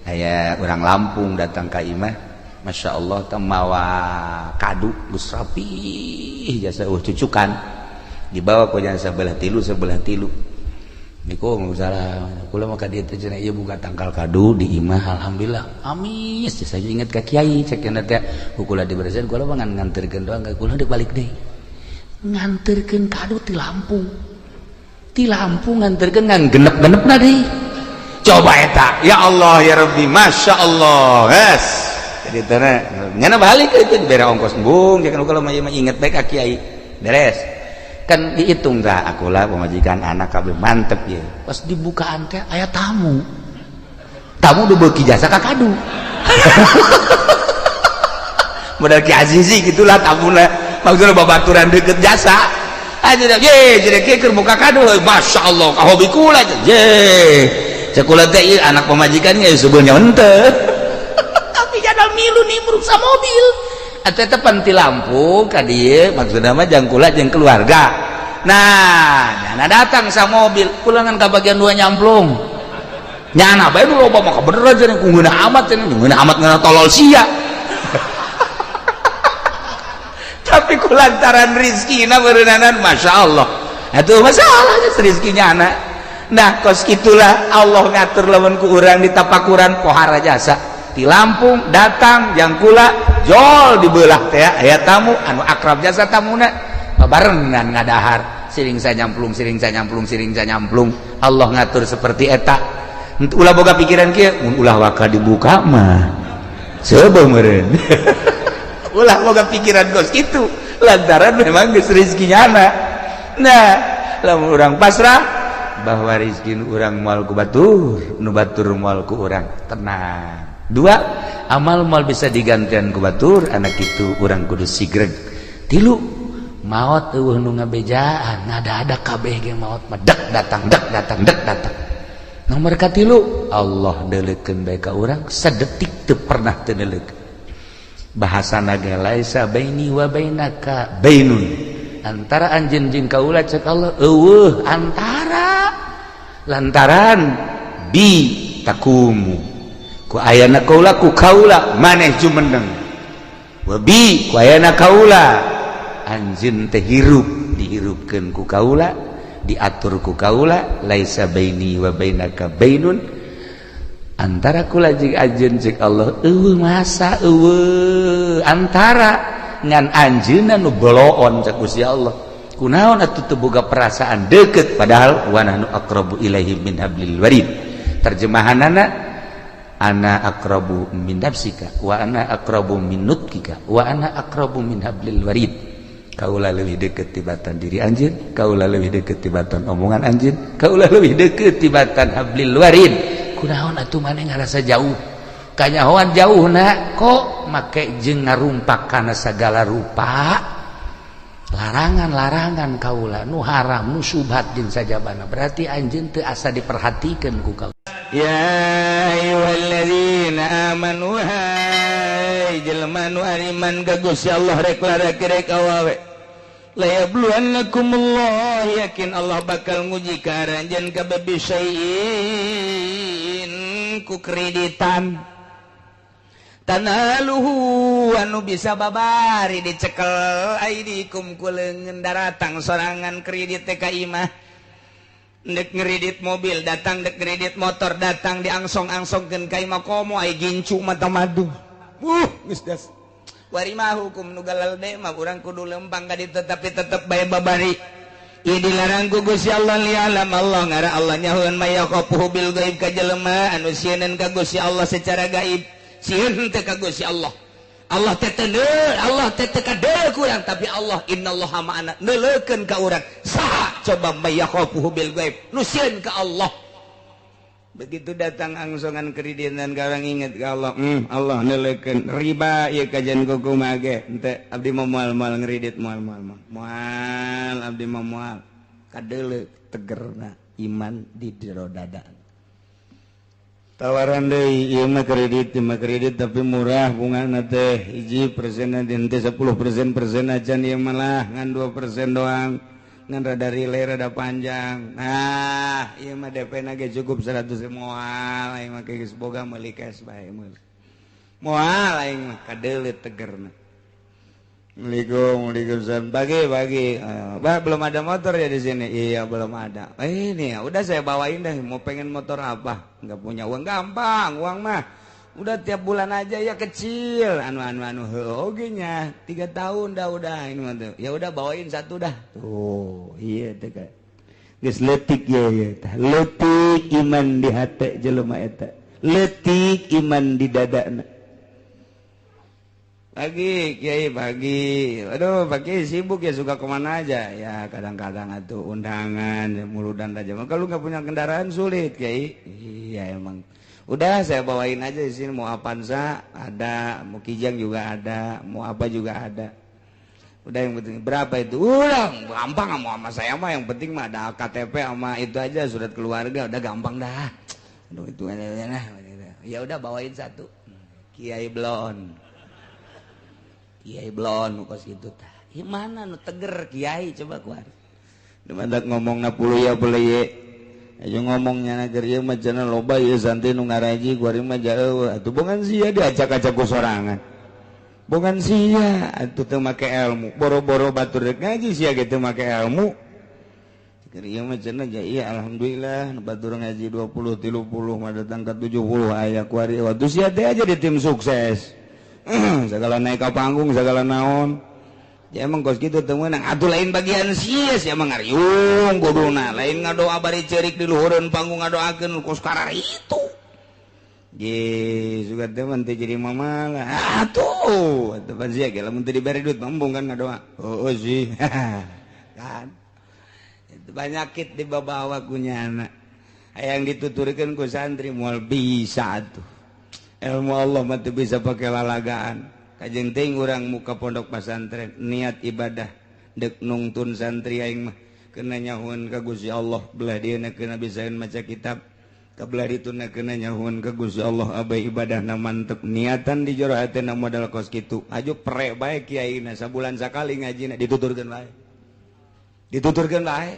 S1: aya urang Lampung datang ka imah Masya Allah temawa kadu geus rapi jasa cucukan dibawa ku jana sebelah tilu niku salah kula mah ka dieu teh cenah ieu buka tangkal kadu di imah alhamdulillah amis saya inget ka kiai cek cenah teh kula diberesin kula mah nganterkeun doang kula dek balik deui nganterkeun kadu ti Lampung nganterkeun ngan genep-genepna deui coba eta ya Allah ya Rabbi Masya Allah yes jadi teh nyana balik itu bere ongkos embung jangan kalau mah inget baik ka kiai beres kan dihitung tah akulah pemajikan anak kabeh mantep ya pas dibukaan teh aya tamu udah beuki jasa ka kadu modal Ki Azizi gitulah tamuna maksudna babaturan deukeut jasa aja dah ye jadi keur buka kadu Masya Allah ka hobi kula ye cekula teh anak pemajikan ge subeulnya henteu jadal milu nih meruksa mobil atau tepan ti Lampung ka dieu maksudna mah jangkula jeung keluarga nah nyana datang sa mobil pulangan ka bagian 2 nyamplung nyana bae nu loba mah bener aja ku ngeunah amat ngeunah tolol sia tapi kulantaran rizkina beureunanan Masya Allah atuh masalahnya rizkinya anak nah kos kitulah Allah ngatur lamun ku urang di tapakuran pohara jasa di Lampung datang jangkula jol dibelah teh aya tamu anu akrab jasa tamuna barengan ngadahar siring nyamplung Allah ngatur seperti eta ulah boga pikiran kieu mun ulah waka dibuka mah coba meureun ulah boga pikiran gos kitu lantaran memang geus rezekinya anak nah lamun urang pasrah bahwa rezeki urang moal ku batur nu batur moal ku urang tenang 2 amal mal bisa digantian ku batur anak itu urang kudu sigreg 3 maot eueuh nu ngabejaan ngada-ada kabeh ge maot mah dek datang nomor ka 3 Allah deuleukeun bae ka urang sadetik teu pernah teu deuleukeun bahasana ge laisa baini wa bainaka bainun antara anjeun jeung kaula cek Allah eueuh antara lantaran bi takumu ku ayana kaula ku kaula maneh jumeneng wabi ku ayana kaula anjeun teh hirup dihirupkeun ku kaula diatur ku kaula laisa baini wa bainaka bainun antara kula jeung anjeun cek Allah eueuh masa eueuh antara ngan anjeunna nu boloon cek Gusti Allah kunaon atuh teu boga perasaan deukeut padahal wa nahnu aqrabu ilaihi min hablil warid terjemahanana ana aqrabu min nafsika wa ana aqrabu min nutkika wa ana aqrabu min hablil warid kaula leuwih deukeut tibatan diri anjeun kaula leuwih deukeut tibatan omongan anjeun kaula leuwih deukeut tibatan hablil warid kunaon atuh maneh ngarasa jauh kanyahoan jauhna kok make jeung ngarumpak kana sagala rupa larangan-larangan kaula nu haram nu syubhat jeung sajabana berarti anjeun teu asa diperhatikeun ku kaula ya ayyuhalladzina amanu hai jelema nu ariman ka Gusti Allah rek larake rek awawe la yabluwannakumullah yakin Allah bakal nguji ka aranjeun kabeh bisain ku kreditan tanaluhu anu bisa babari dicekel aidikum ku leungeun daratang sorangan kredit teh ka imah dek ngeridit mobil datang, dek ngeridit motor datang, diangsong-angsongkeun ka imah komo aya gincu mata madu. Geus das. Wari mah hukum nu galalde mah urang kudu lempang ka ditu tapi tetep bae babari. Ieu dilarang ku Gusti Allah lialam Allah ngara Allah nyahoeun maya qafuhu bil gaib ka jelema anu sieun ka Gusti Allah secara gaib. Sieun teh ka Gusti Allah. Allah teh Allah teh kadeu kurang tapi Allah innallaha ma'ana neuleukeun ka urang. Saha coba maya qafuhu bil gaib nu sieun ka Allah. Begitu datang angsongan keridinan garang inget ke Allah. Allah neleukeun riba ieu kajian kukumaha ge henteu abdi mah moal-moal ngeridit moal abdi mah moal kadeuleu tegerna iman di jero dada. Tawaran deui ieu mah kredit tapi murah bungana teh 1% di henteu 10% acan ieu mah lah ngan 2% doang. Ngan rada relay rada panjang. Nah, ieu mah DP-na ge cukup 100 moal, aing mah geus boga meuli cash bae meuli. Moal aing mah kadeuleu tegerna. Waalaikumsalam. Bagi. Bah, belum ada motor ya di sini. Iya, belum ada. Ini ya, udah saya bawain dah. Mau pengen motor apa? Enggak punya uang gampang, uang mah. Udah tiap bulan aja ya kecil anu oge nya 3 tahun dah udah ini mah tuh. Ya udah bawain satu dah. Tuh, iya teh ka. Geus leutik ya tah. Leutik iman di hate jelema eta. Leutik iman di dadana. Pagi Kiai pagi. Aduh, pagi sibuk ya suka kemana aja. Ya kadang-kadang atuh undangan ya muludan aja. Kalau nggak punya kendaraan sulit Kiai. Iya emang. Udah saya bawain aja di sini mau Avanza ada, mau Kijang juga ada, mau apa juga ada. Udah yang penting berapa itu? Udah gampang mau sama saya mah yang penting mah ada KTP sama itu aja surat keluarga udah gampang dah. Aduh itu aja nah. Ya udah bawain satu. Kiai Blon kos itu tah. Gimana nu teger Kiai coba keluar. Demandak ngomongna puluh ya boleh ye. Ayo ngomongnya nager ieu mah cenah loba ieu santri nu ngaraji kuari mah jauh atuh bongan sia diacak-acak ku sorangan. Bongan sia atuh teu make ilmu, boro-boro batur rek ngaji sia ge teu make ilmu. Keur ieu mah cenah ja iya alhamdulillah batur ngaji 20 30 mah datang ka 70 aya kuari waktu sia teh aja di tim sukses. Segala naik ka panggung segala naon. Ya emang kos gitu temen atuh lain bagian sia emang ngariung kuduna lain ngadoa bari ceurik di luhureun panggung ngadoakeun kos karar itu ye suka temen teh jadi mamalah atuh pan sia ge lamun teu dibere duit mambung kan ngadoa sih kan itu banyakit dibawa ku nyana hayang dituturkeun ku santri moal bisa atuh ilmu Allah mah teu bisa pake lalagaan. Kajeng teuing urang muka pondok pesantren niat ibadah dek nungtun santri aing mah keuna nyahoeun ka Gusti Allah belah dieuna keuna bisaeun maca kitab kabelah dituna keuna nyahoeun ka Gusti Allah abay ibadahna mantep niatan di jero hatena modal kos kitu aju pre bae kiaina sabulan sakali ngajina dituturkeun bae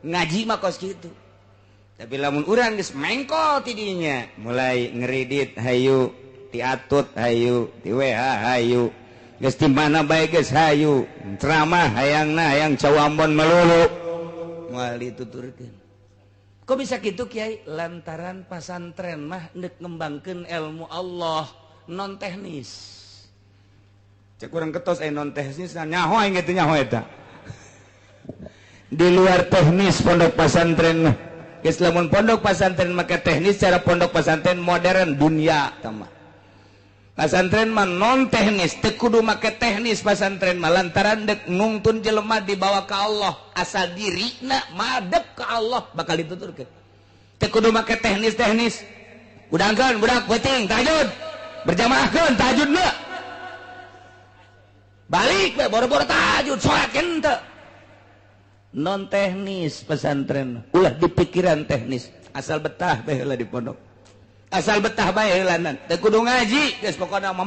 S1: ngaji mah kos kitu tapi lamun urang geus mengkol ti dinya mulai ngeridit hayu tiatut hayu ti WH hayu geus ti mana bae geus hayu ceramah hayang cawambon melulu moal dituturkeun kok bisa kitu Kiai lantaran pasantren mah neuk ngembangkeun ilmu Allah non teknis cek urang ketos non teknis nyaho aing teh nyaho eta di luar teknis pondok pesantren mah geus lamun pondok pesantren make teknis cara pondok pesantren modern dunia tama pasantren mah non teknis teu kudu make teknis pasantren mah lantaran dek nungtun jelema dibawa ka Allah asal dirina madep ka Allah bakal dituturkeun teu kudu make teknis udangkeun budak peuting tahajud berjamaahkeun tahajudna balik we boro-boro tahajud salat henteu non teknis pesantren ulah di pikiran teknis asal betah bae heula di pondok asal betah bae heulanan teu kudu ngaji geus pokona mah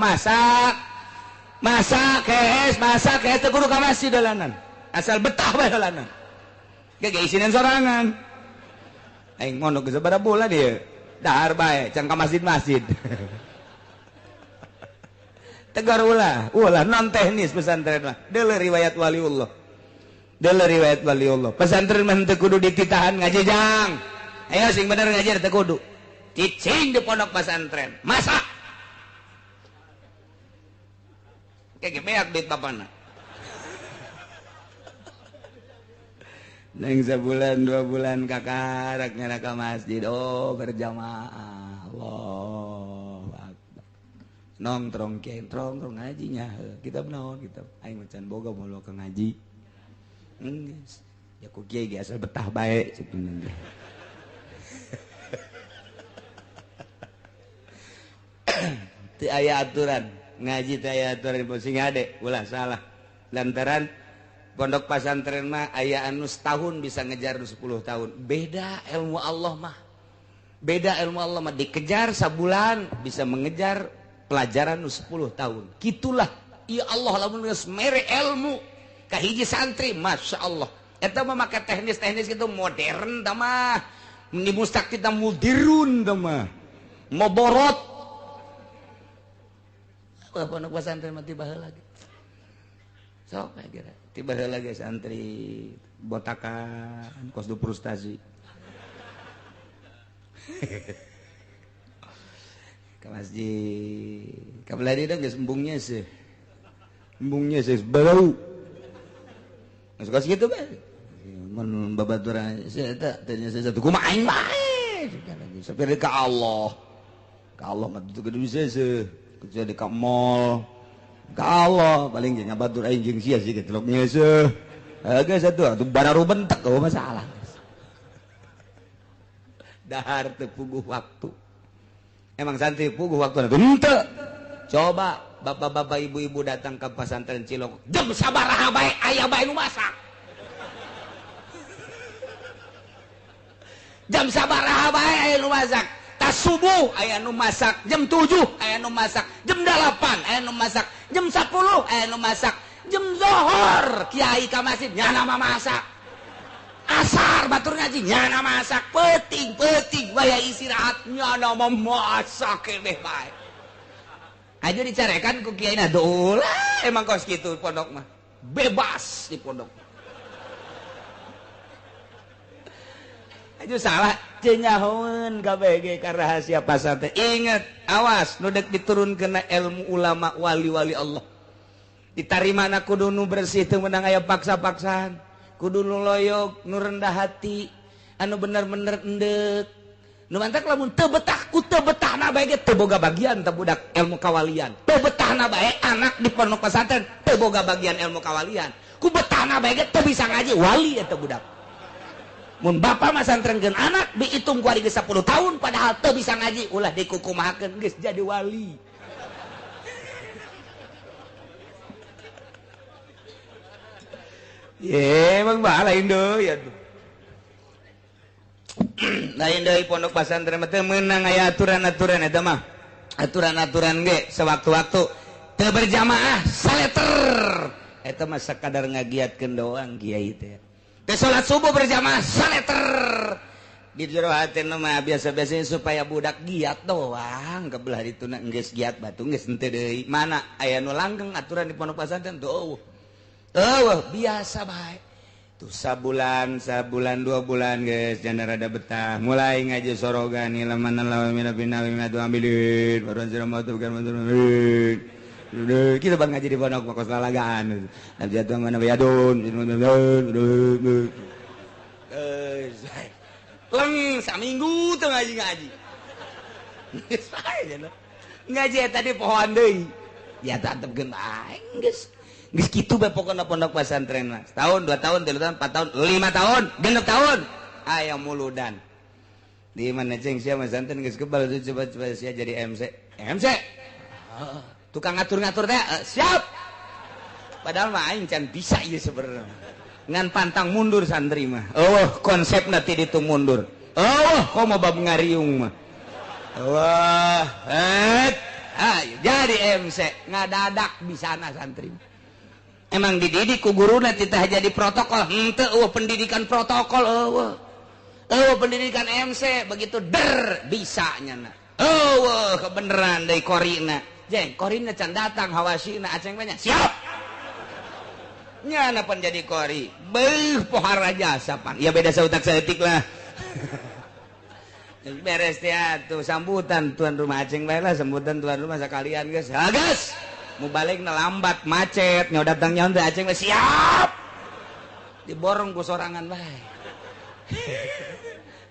S1: masak teu kudu ka masjid heulanan asal betah bae heulanan ge isinan sorangan aing mondok geus sabaraha bulan ieu dahar bae can ka masjid tegar ulah non teknis pesantren mah deuleu riwayat waliullah Dalam riwayat waliullah pesantren mah teu kudu dititahan ngaji jang. Ayo sing bener ngajar teu kudu cicing di pondok pesantren masa kayak beak duit bapana neng sebulan 2 bulan kakarak nyana ka masjid berjamaah Allah Akbar nongkrong ngajinya kita naon kita aing macan boga mulu ka ngaji geus ya ku kiai ge asal betah bae sebenarnya teu aya aturan ngaji teh aya aturan sing ade ulah salah lantaran pondok pesantren mah aya anu setahun bisa ngejar 10 tahun beda ilmu Allah mah dikejar sabulan bisa mengejar pelajaran 10 tahun gitulah ya Allah lamun geus mere ilmu kahiji santri Masya Allah eta mah make teknis gitu modern tah mah di mustak kita mudirun tah mah moborot pondok pesantren mah tiba heula lagi sok kira tiba heula lagi santri botakan kos du frustasi ke masjid kabeladi dah geus embungnya sih bau suka segitu kan mun babaturan saya tanya saya satu kumaha aing bae sapir ka Allah mah teu kudu bisa sih kerja di mall ka Allah paling jeung ngabatur aing jeung sia sih geus nya seuh aga satu atuh bararu bentek eueuh masalah dahar teu puguh waktu emang santri puguh waktu atuh henteu coba bapak-bapak ibu-ibu datang ke pesantren Cilok jam sabaraha bae aya bae nu masak jam sabaraha bae aya nu masak tas subuh aya nu masak jam 7 aya nu masak jam 8 aya nu masak jam 10 aya nu masak jam zuhur kiai ka masjid nyana masak asar batur ngaji nyana masak penting waya istirahat nyana memasak keneh bae aja dicarekan ku kiai na dolah emang kos gitu pondok mah bebas di pondok aja salah cenyahoeun kabeh ge ka rahasia pasar teh inget awas nu dek diturunkeun ilmu ulama wali-wali Allah ditarimana kudu nu bersih teu meunang aya paksa-paksaan kudu nu loyog nu rendah hati anu bener-bener endek nu mantak lamun teu betah ku teu betahna bae ge teu boga bagian teh budak ilmu kawalian teu betahna bae anak di pondok pesantren teu boga bagian ilmu kawalian ku betahna bae ge teu bisa ngaji wali eta budak mun bapa masantrenkeun anak diitung ku ari geus 10 tahun padahal teu bisa ngaji ulah dikukumahakeun geus jadi wali ye emang lain deui atuh lain dari pondok pesantren teh meunang aya aturan-aturan eta mah aturan-aturan ge sewaktu-waktu teu berjamaah saleter eta mah sakadar ngagiatkeun doang kiai teh teu salat subuh berjamaah saleter di jero hatena mah biasa-biasanya supaya budak giat doang kebelah dituna geus giat batu geus henteu deui mana aya nu langgeng aturan di pondok pesantren tuh biasa bae sabulan 2 bulan guys jangan rada betah mulai ngaji sorogan ilaman lawa mina bina mina tu ambilin baru sirama tu bukan mantul kita bang ngaji di pondok kos lalagaan nabi jatuh mana bayadun leng saminggu tuh ngaji ngaji tadi pohon deui ya tatepkeun aing geus geus kitu bae pokona pondok pesantren mah setahun 2 tahun 3 tahun 4 tahun 5 tahun 6 tahun aya muludan di mana ceng sia pesantren geus kebal coba sia jadi MC tukang ngatur-ngatur teh siap padahal mah aing can bisa ieu sebenarnya ngan pantang mundur santri mah konsepna ti ditu mundur komo bab ngariung mah jadi MC ngadadak bisana santri emang dididik ku guruna titah jadi protokol henteu pendidikan protokol pendidikan MC begitu bisa nyana kebeneran dari korina jeng korina can datang hawasina aceng banyak siap nyana pan jadi kori pohara jasa pan ya beda sautak saeutik lah beres ya tuh sambutan tuan rumah aceng bae lah sambutan tuan rumah sekalian guys gas mau balik lambat macet nyaw datang nyaw teh aceng siap diborong ku sorangan bae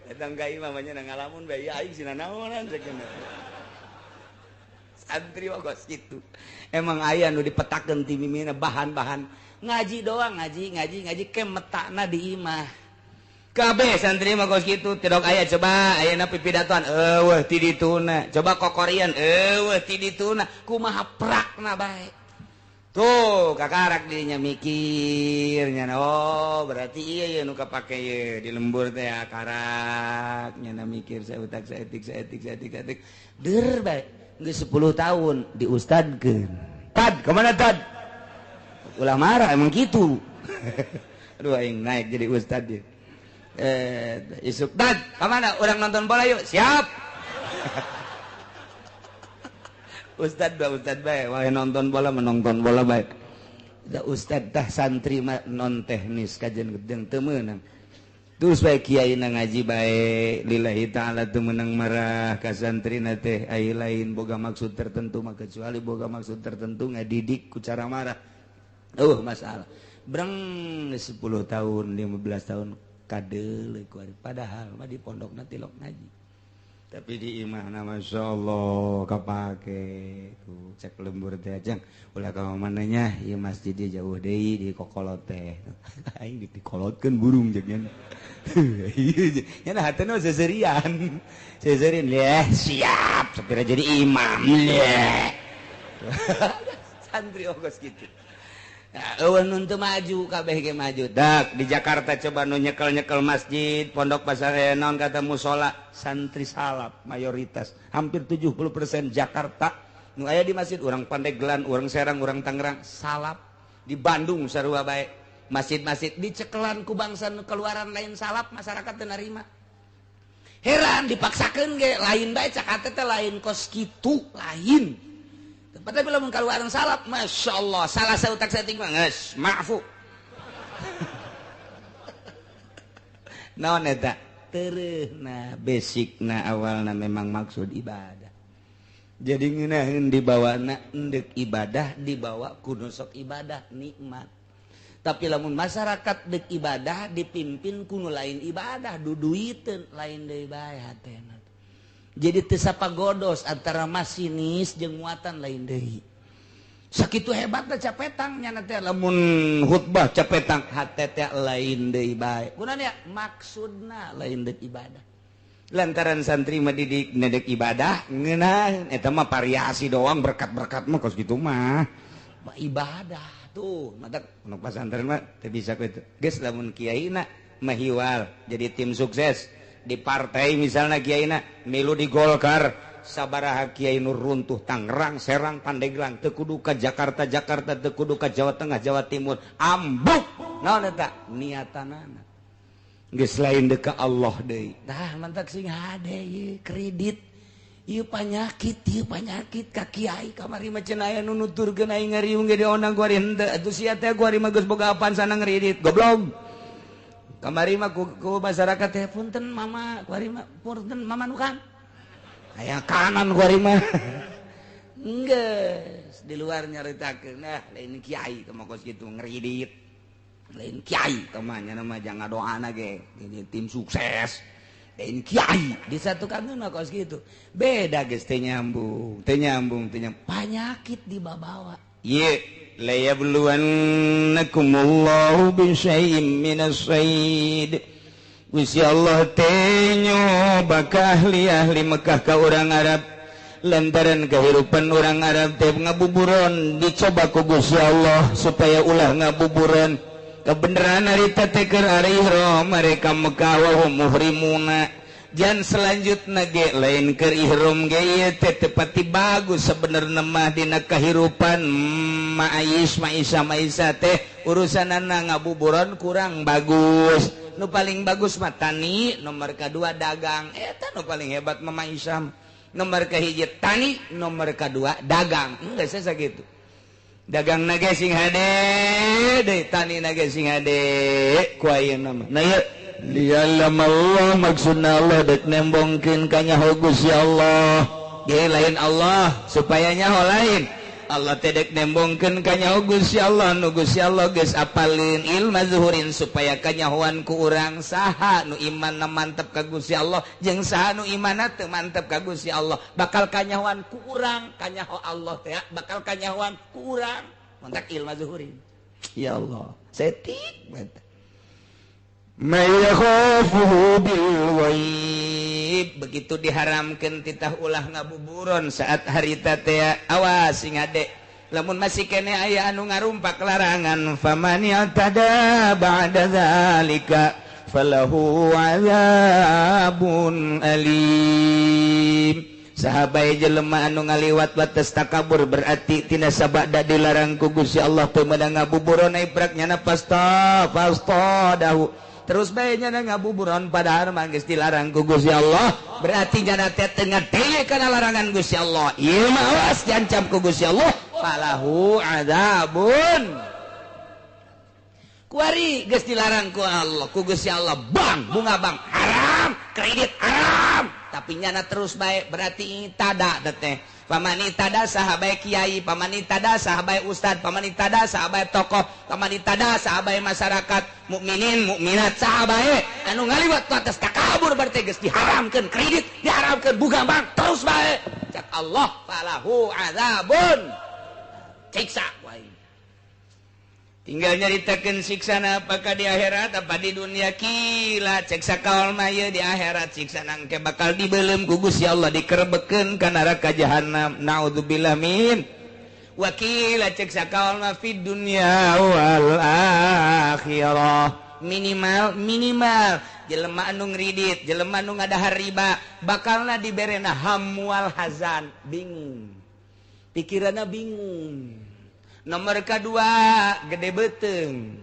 S1: datang ka imam nya ngalamun bae aing sina naonan cenah santri wagos kitu emang aya nu dipetakeun ti mimina bahan-bahan ngaji doang ngaji ke metakna di imah kabeh santri mah kos kitu tidok aya coba ayeuna pipidatoan eueuh ti dituna coba kokorian eueuh ti dituna kumaha prakna bae tuh kakarak dirinya mikirnya oh berarti iya ya nu kapake ye di lembur teh karak nya mikir saeutak saeutik der bae geus 10 tahun diustadkeun tad kemana tad ulah marah emang gitu aduh aing naik jadi ustad dia isuk tad kemana orang nonton bola yuk siap ustad bae wah nonton bola menonton bola bae da ustad tah santri mah non teknis kajian gedeng teu meunang terus bae kiai na ngaji bae lillahi taala teu meunang marah ka santrina teh ai lain boga maksud tertentu mah kecuali boga maksud tertentu ngadidik ku cara marah masalah breng 10 tahun 15 tahun kadeuleuh ku ari padahal mah di pondokna tilok ngaji tapi di imahna masyaallah kapake tuh cek lembur teh ajang ulah ka mana nya ieu masjid jauh deui di kokolot teh aing dikolotkeun burung jeung nya nya hatena seserian leh siap sapira jadi imam leh santri ogos kitu eueuh nun teu maju kabeh ge maju dak di Jakarta coba nu nyekel masjid pondok pasar naon kata musola santri salap mayoritas hampir 70% Jakarta nu aya di masjid urang Pandeglang urang Serang urang Tangerang salap di Bandung sarua bae masjid-masjid dicekelan ku bangsa nu keluaran lain salap masyarakat teu narima heran dipaksakeun ge lain bae cak teh lain kos kitu lain padahal bila mun kaluaran salap masyaallah salah sautak saeutik mah geus maafu naon eta teureuna basicna awalna memang maksud ibadah jadi ngeunaheun dibawana endek ibadah dibawa kudu sok ibadah nikmat tapi lamun masyarakat deuk ibadah dipimpin ku nu lain ibadah duduiteun lain deui bae hatena jadi teu sapagodos antara masinis jeung muatan lain deui sakitu hebatna capetang nya teh lamun khutbah capetang hate teh lain deui bae kunaon nya maksudna lain deuk ibadah lantaran santri mah didik nedek ibadah ngeunah eta mah variasi doang berkat-berkat mah kos kitu mah ibadah tuh matak pondok pesantren mah teu bisa kitu geus lamun kiaina mah hiwal jadi tim sukses di partai misalnya kiaina milu di Golkar sabaraha kiai nu runtuh Tangerang Serang Pandeglang teu kudu ka Jakarta teu kudu ka Jawa Tengah Jawa Timur ambuk naon eta niatanana geus lain deuk ka Allah deui tah mantak sing hade ieu kredit ieu panyakit ka kiai kamari mah cenah aya nu nuturkeun aing ngariung ge dionang ku ari henteu atuh sia teh ku ari mah geus boga apaan sana ngredit goblok kamari mah ku masyarakat teh punten mama ku ari mah punten mama nu kan aya kanan ku ari mah geus di luar nyaritakeun nah lain kiai teh mah kos kitu ngredit lain kiai teh mah nya mah jangan doana ge ini tim sukses lain kiai di satu kangeun mah kos kitu beda geus teh nyambung penyakit dibawa ieu la yabluwannakumullahu bisyai'im minas sayd Gusti Allah teh nyoba ka ahli Mekah ka urang Arab lantaran kehidupan urang Arab teh ngabuburon dicoba ku Gusti Allah supaya ulah ngabuburon kebenaran harita teh keur ari ihram mereka Mekah wa hum muhrimuna jan selanjutna ge lain keur ihram ge ieu teh tepati bagus sabenerna mah dina kahirupan maisha teh urusanana ngabuburon kurang bagus nu paling bagus mah tani nomor kadua dagang eta nu paling hebat mah maisha nomor kahiji tani nomor kadua dagang geus sakitu dagang naga sing hade tani naga sing hade ku ayeuna mah nah lialam Allah maksudna Allah dek nembongkeun ka nyaho Gusti Allah ge lain Allah supaya nyaho lain Allah tedek nembongkeun ka nyaho Gusti Allah nu Gusti Allah geus apalin ilmu zuhurin supaya kanyahoan ku urang saha nu imanna mantep ka Gusti Allah jeung saha nu imanna teu mantep ka Gusti Allah bakal kanyahoan ku urang kanyaho Allah teh bakal kanyahoan ku urang mantap ilmu zuhurin ya Allah setik mayakhafuhu bil ghaib begitu diharamkeun titah ulah ngabuburon saat harita teh awas sing ade lamun masih kene aya anu ngarumpak larangan faman yatada ba'da zalika falahu azabun alim sahabai jelema anu ngaliwat batas takabur berarti tina sabada dilarang ku Gusti Allah teu meunang ngabuburon ai praknya pasta dahu terus bae nyana ngabuburon padahal mah geus dilarang ku Gusti Allah berarti nyana teh teu ngadenge kana larangan Gusti Allah ieu mah awas diancam ku Gusti Allah falahu adzabun kuari geus dilarang ku Allah ku Gusti Allah bang bunga bang haram kredit haram tapi nyana terus bae berarti tada teh pamani tada sahabai kiai pamani tada sahabai ustad pamani tada sahabai tokoh pamani tada sahabai masyarakat mukminin mukminat sahabai anu ngaliwat atas takabur berarti geus diharamkeun kredit diharamkeun buga bang terus bae cak Allah falahu azabun siksa wae tinggal nyaritakeun siksana apakah di akhirat apa di dunia kila cek sakaol mah di akhirat siksana engke bakal dibeuleum ku Gusti Allah dikerebekeun ka neraka jahanam naudzubillah min wakila cek sakaol mah fid dunya wal akhirah minimal jelema anu ngridit jelema anu ngadahar riba bakalna diberena hamwal hazan bingung pikiranna bingung nomor kedua gede beteng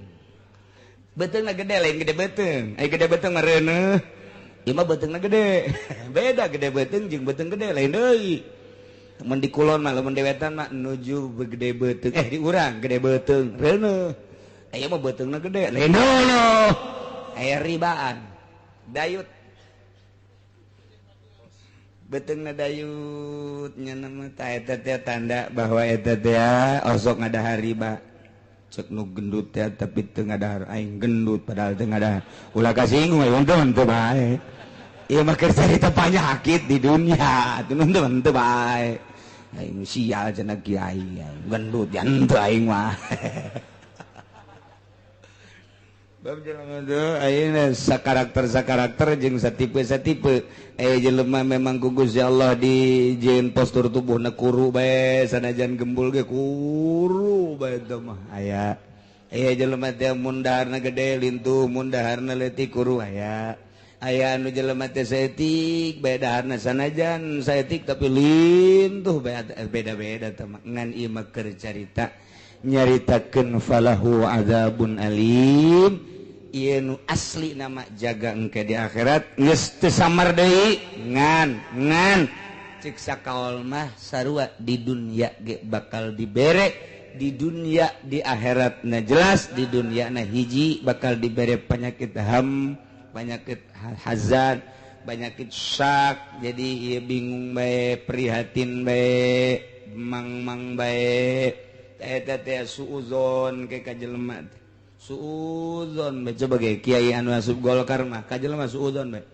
S1: betengna gede lain gede beteng gede beteng mah reuneuh ieu mah betengna gede beda gede beteng jeung beteng gede lain deui mun di kulon mah lamun dewetan mah nuju gede beteng di urang gede beteng reuneuh aya mah betengna gede lain deui aya ribaan dayut betengna dayut nyana mah eta teh tanda bahwa eta teh osok ngadahar riba cek nu gendut teh tapi teu ngadahar aing gendut padahal teu ngadahar ulah kasinggung aya untung teu bae ieu mah keur carita panyakit di dunia teu teu bae aing sial cenah kiai gendut yan teu aing mah bab jelema teh ayeuna sakarakter jeung satipe jelema memang ku Gusti Allah dijieun postur tubuhna kuru bae sanajan gembul ge kuru bae teh mah aya jelema teh mun daharna gede lintuh mun daharna leutik kuru aya anu jelema teh saeutik bae daharna sanajan saeutik tapi lintuh bae beda-beda teh mah ngan ieu mah keur carita nyaritakeun falahu adzabun alim ieu nu asli nama jaga engke di akhirat geus teu samar deui ngan cik sakaol mah sarua di dunia ge bakal dibere di dunia di akhirat na jelas di dunia na hiji bakal dibere penyakit penyakit hazan penyakit syak jadi ieu bingung bae prihatin bae mang bae eta teh suuzon ke ka jelema suuzon bae coba ge kiai anu asup Golkar mah ka jelema suuzon bae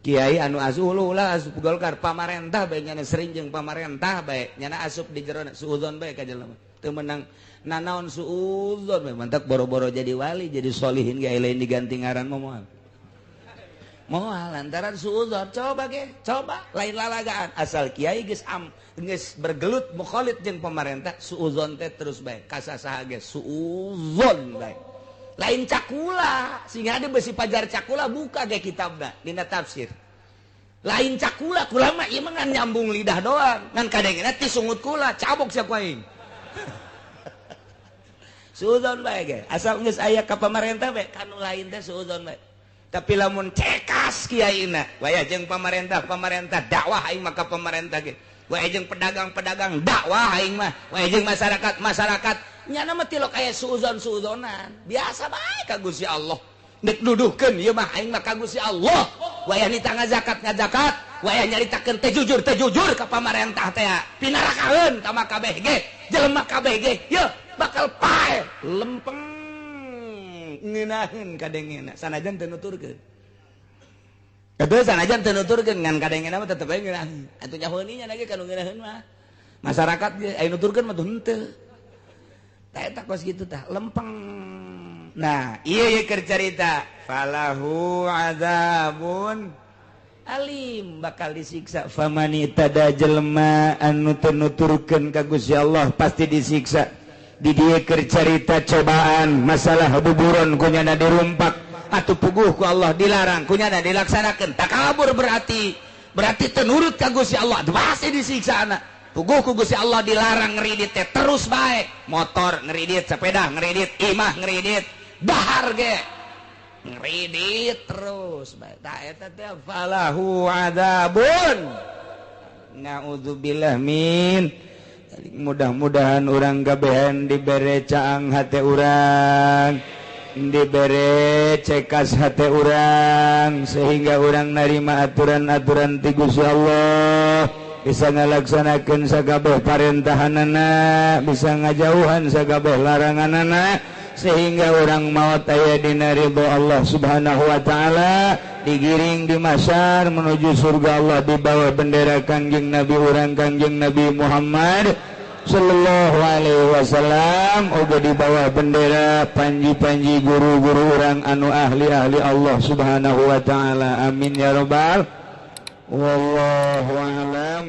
S1: kiai anu asup ulah asup Golkar pamarentah bae nyana sering jeung pamarentah bae nyana asup di jero suuzon bae ka jelema teu meunang nanaon suuzon bae mantak boro-boro jadi wali jadi solihin ge lain diganti ngaran moal lantaran suuzon coba lain lalagaan asal kiai geus bergelut mukhalid jeung pemerintah suuzon teh terus bae kasasaha ge suuzon bae lain cakula sehingga ada besi pajar cakula buka ge kitabna dina tafsir lain cakula kula mah ieu mah ngan nyambung lidah doang ngan kadengna ti sungut kula cabok sia ku aing suuzon bae ge asal geus aya ka pemerintah bae kanu lain teh suuzon bae tapi lamun cekas kiaina waya jeung pemerintah dakwah aing maka pemerintah ge waya jeung pedagang dakwah aing mah waya jeung masyarakat nya nama tilok aya suuzon-suuzonan biasa bae ka Gusti Allah nek duduhkeun ieu mah aing mah ka Gusti Allah wayah nita ngazakat wayah nyaritakeun teh jujur ka pamarentah teh pinarakaeun ka mah kabeh ge jelema kabeh ge yeuh bakal pae lempeng ngeunaheun kadengena sanajan teu nuturkeun kedua sanajan teu nuturkeun ngan kadengena mah tetep ae ngeunaheun atuh nyahoeun nya lagi kanu ngeunaheun mah masyarakat ge aya nuturkeun mah tuh henteu tah eta kos kitu tah lempeng. Nah ieu keur carita falahu adzabun alim bakal disiksa famani tada jelema anu teu nuturkeun ka Gusti Allah pasti disiksa di dieu keur carita cobaan masalah buburon kunyana dirumpak atuh puguh ku Allah dilarang kunyana dilaksanakeun takabur berarti teu nurut ka Gusti Allah pasti disiksa anak puguh ku Gusti Allah dilarang ngeridit teh terus bae motor ngeridit sepeda ngeridit imah ngeridit dahar ge ngeridit terus bae tah eta teh falahu adzabun naudzubillah min mudah-mudahan urang gabehan dibere caang hate urang dibere cekas hate urang sehingga urang narima aturan-aturan ti Gusti Allah bisa ngalaksanakeun sagabeh parentahanana bisa ngajauhan sagabeh laranganana sehingga orang maut aya dina ridho Allah Subhanahu wa taala digiring di mahsyar menuju surga Allah di bawah bendera Kangjeng Nabi urang Kangjeng Nabi Muhammad sallallahu alaihi wasallam uga di bawah bendera panji-panji guru-guru urang anu ahli-ahli Allah Subhanahu wa taala amin ya rabbal wallahu a'lam.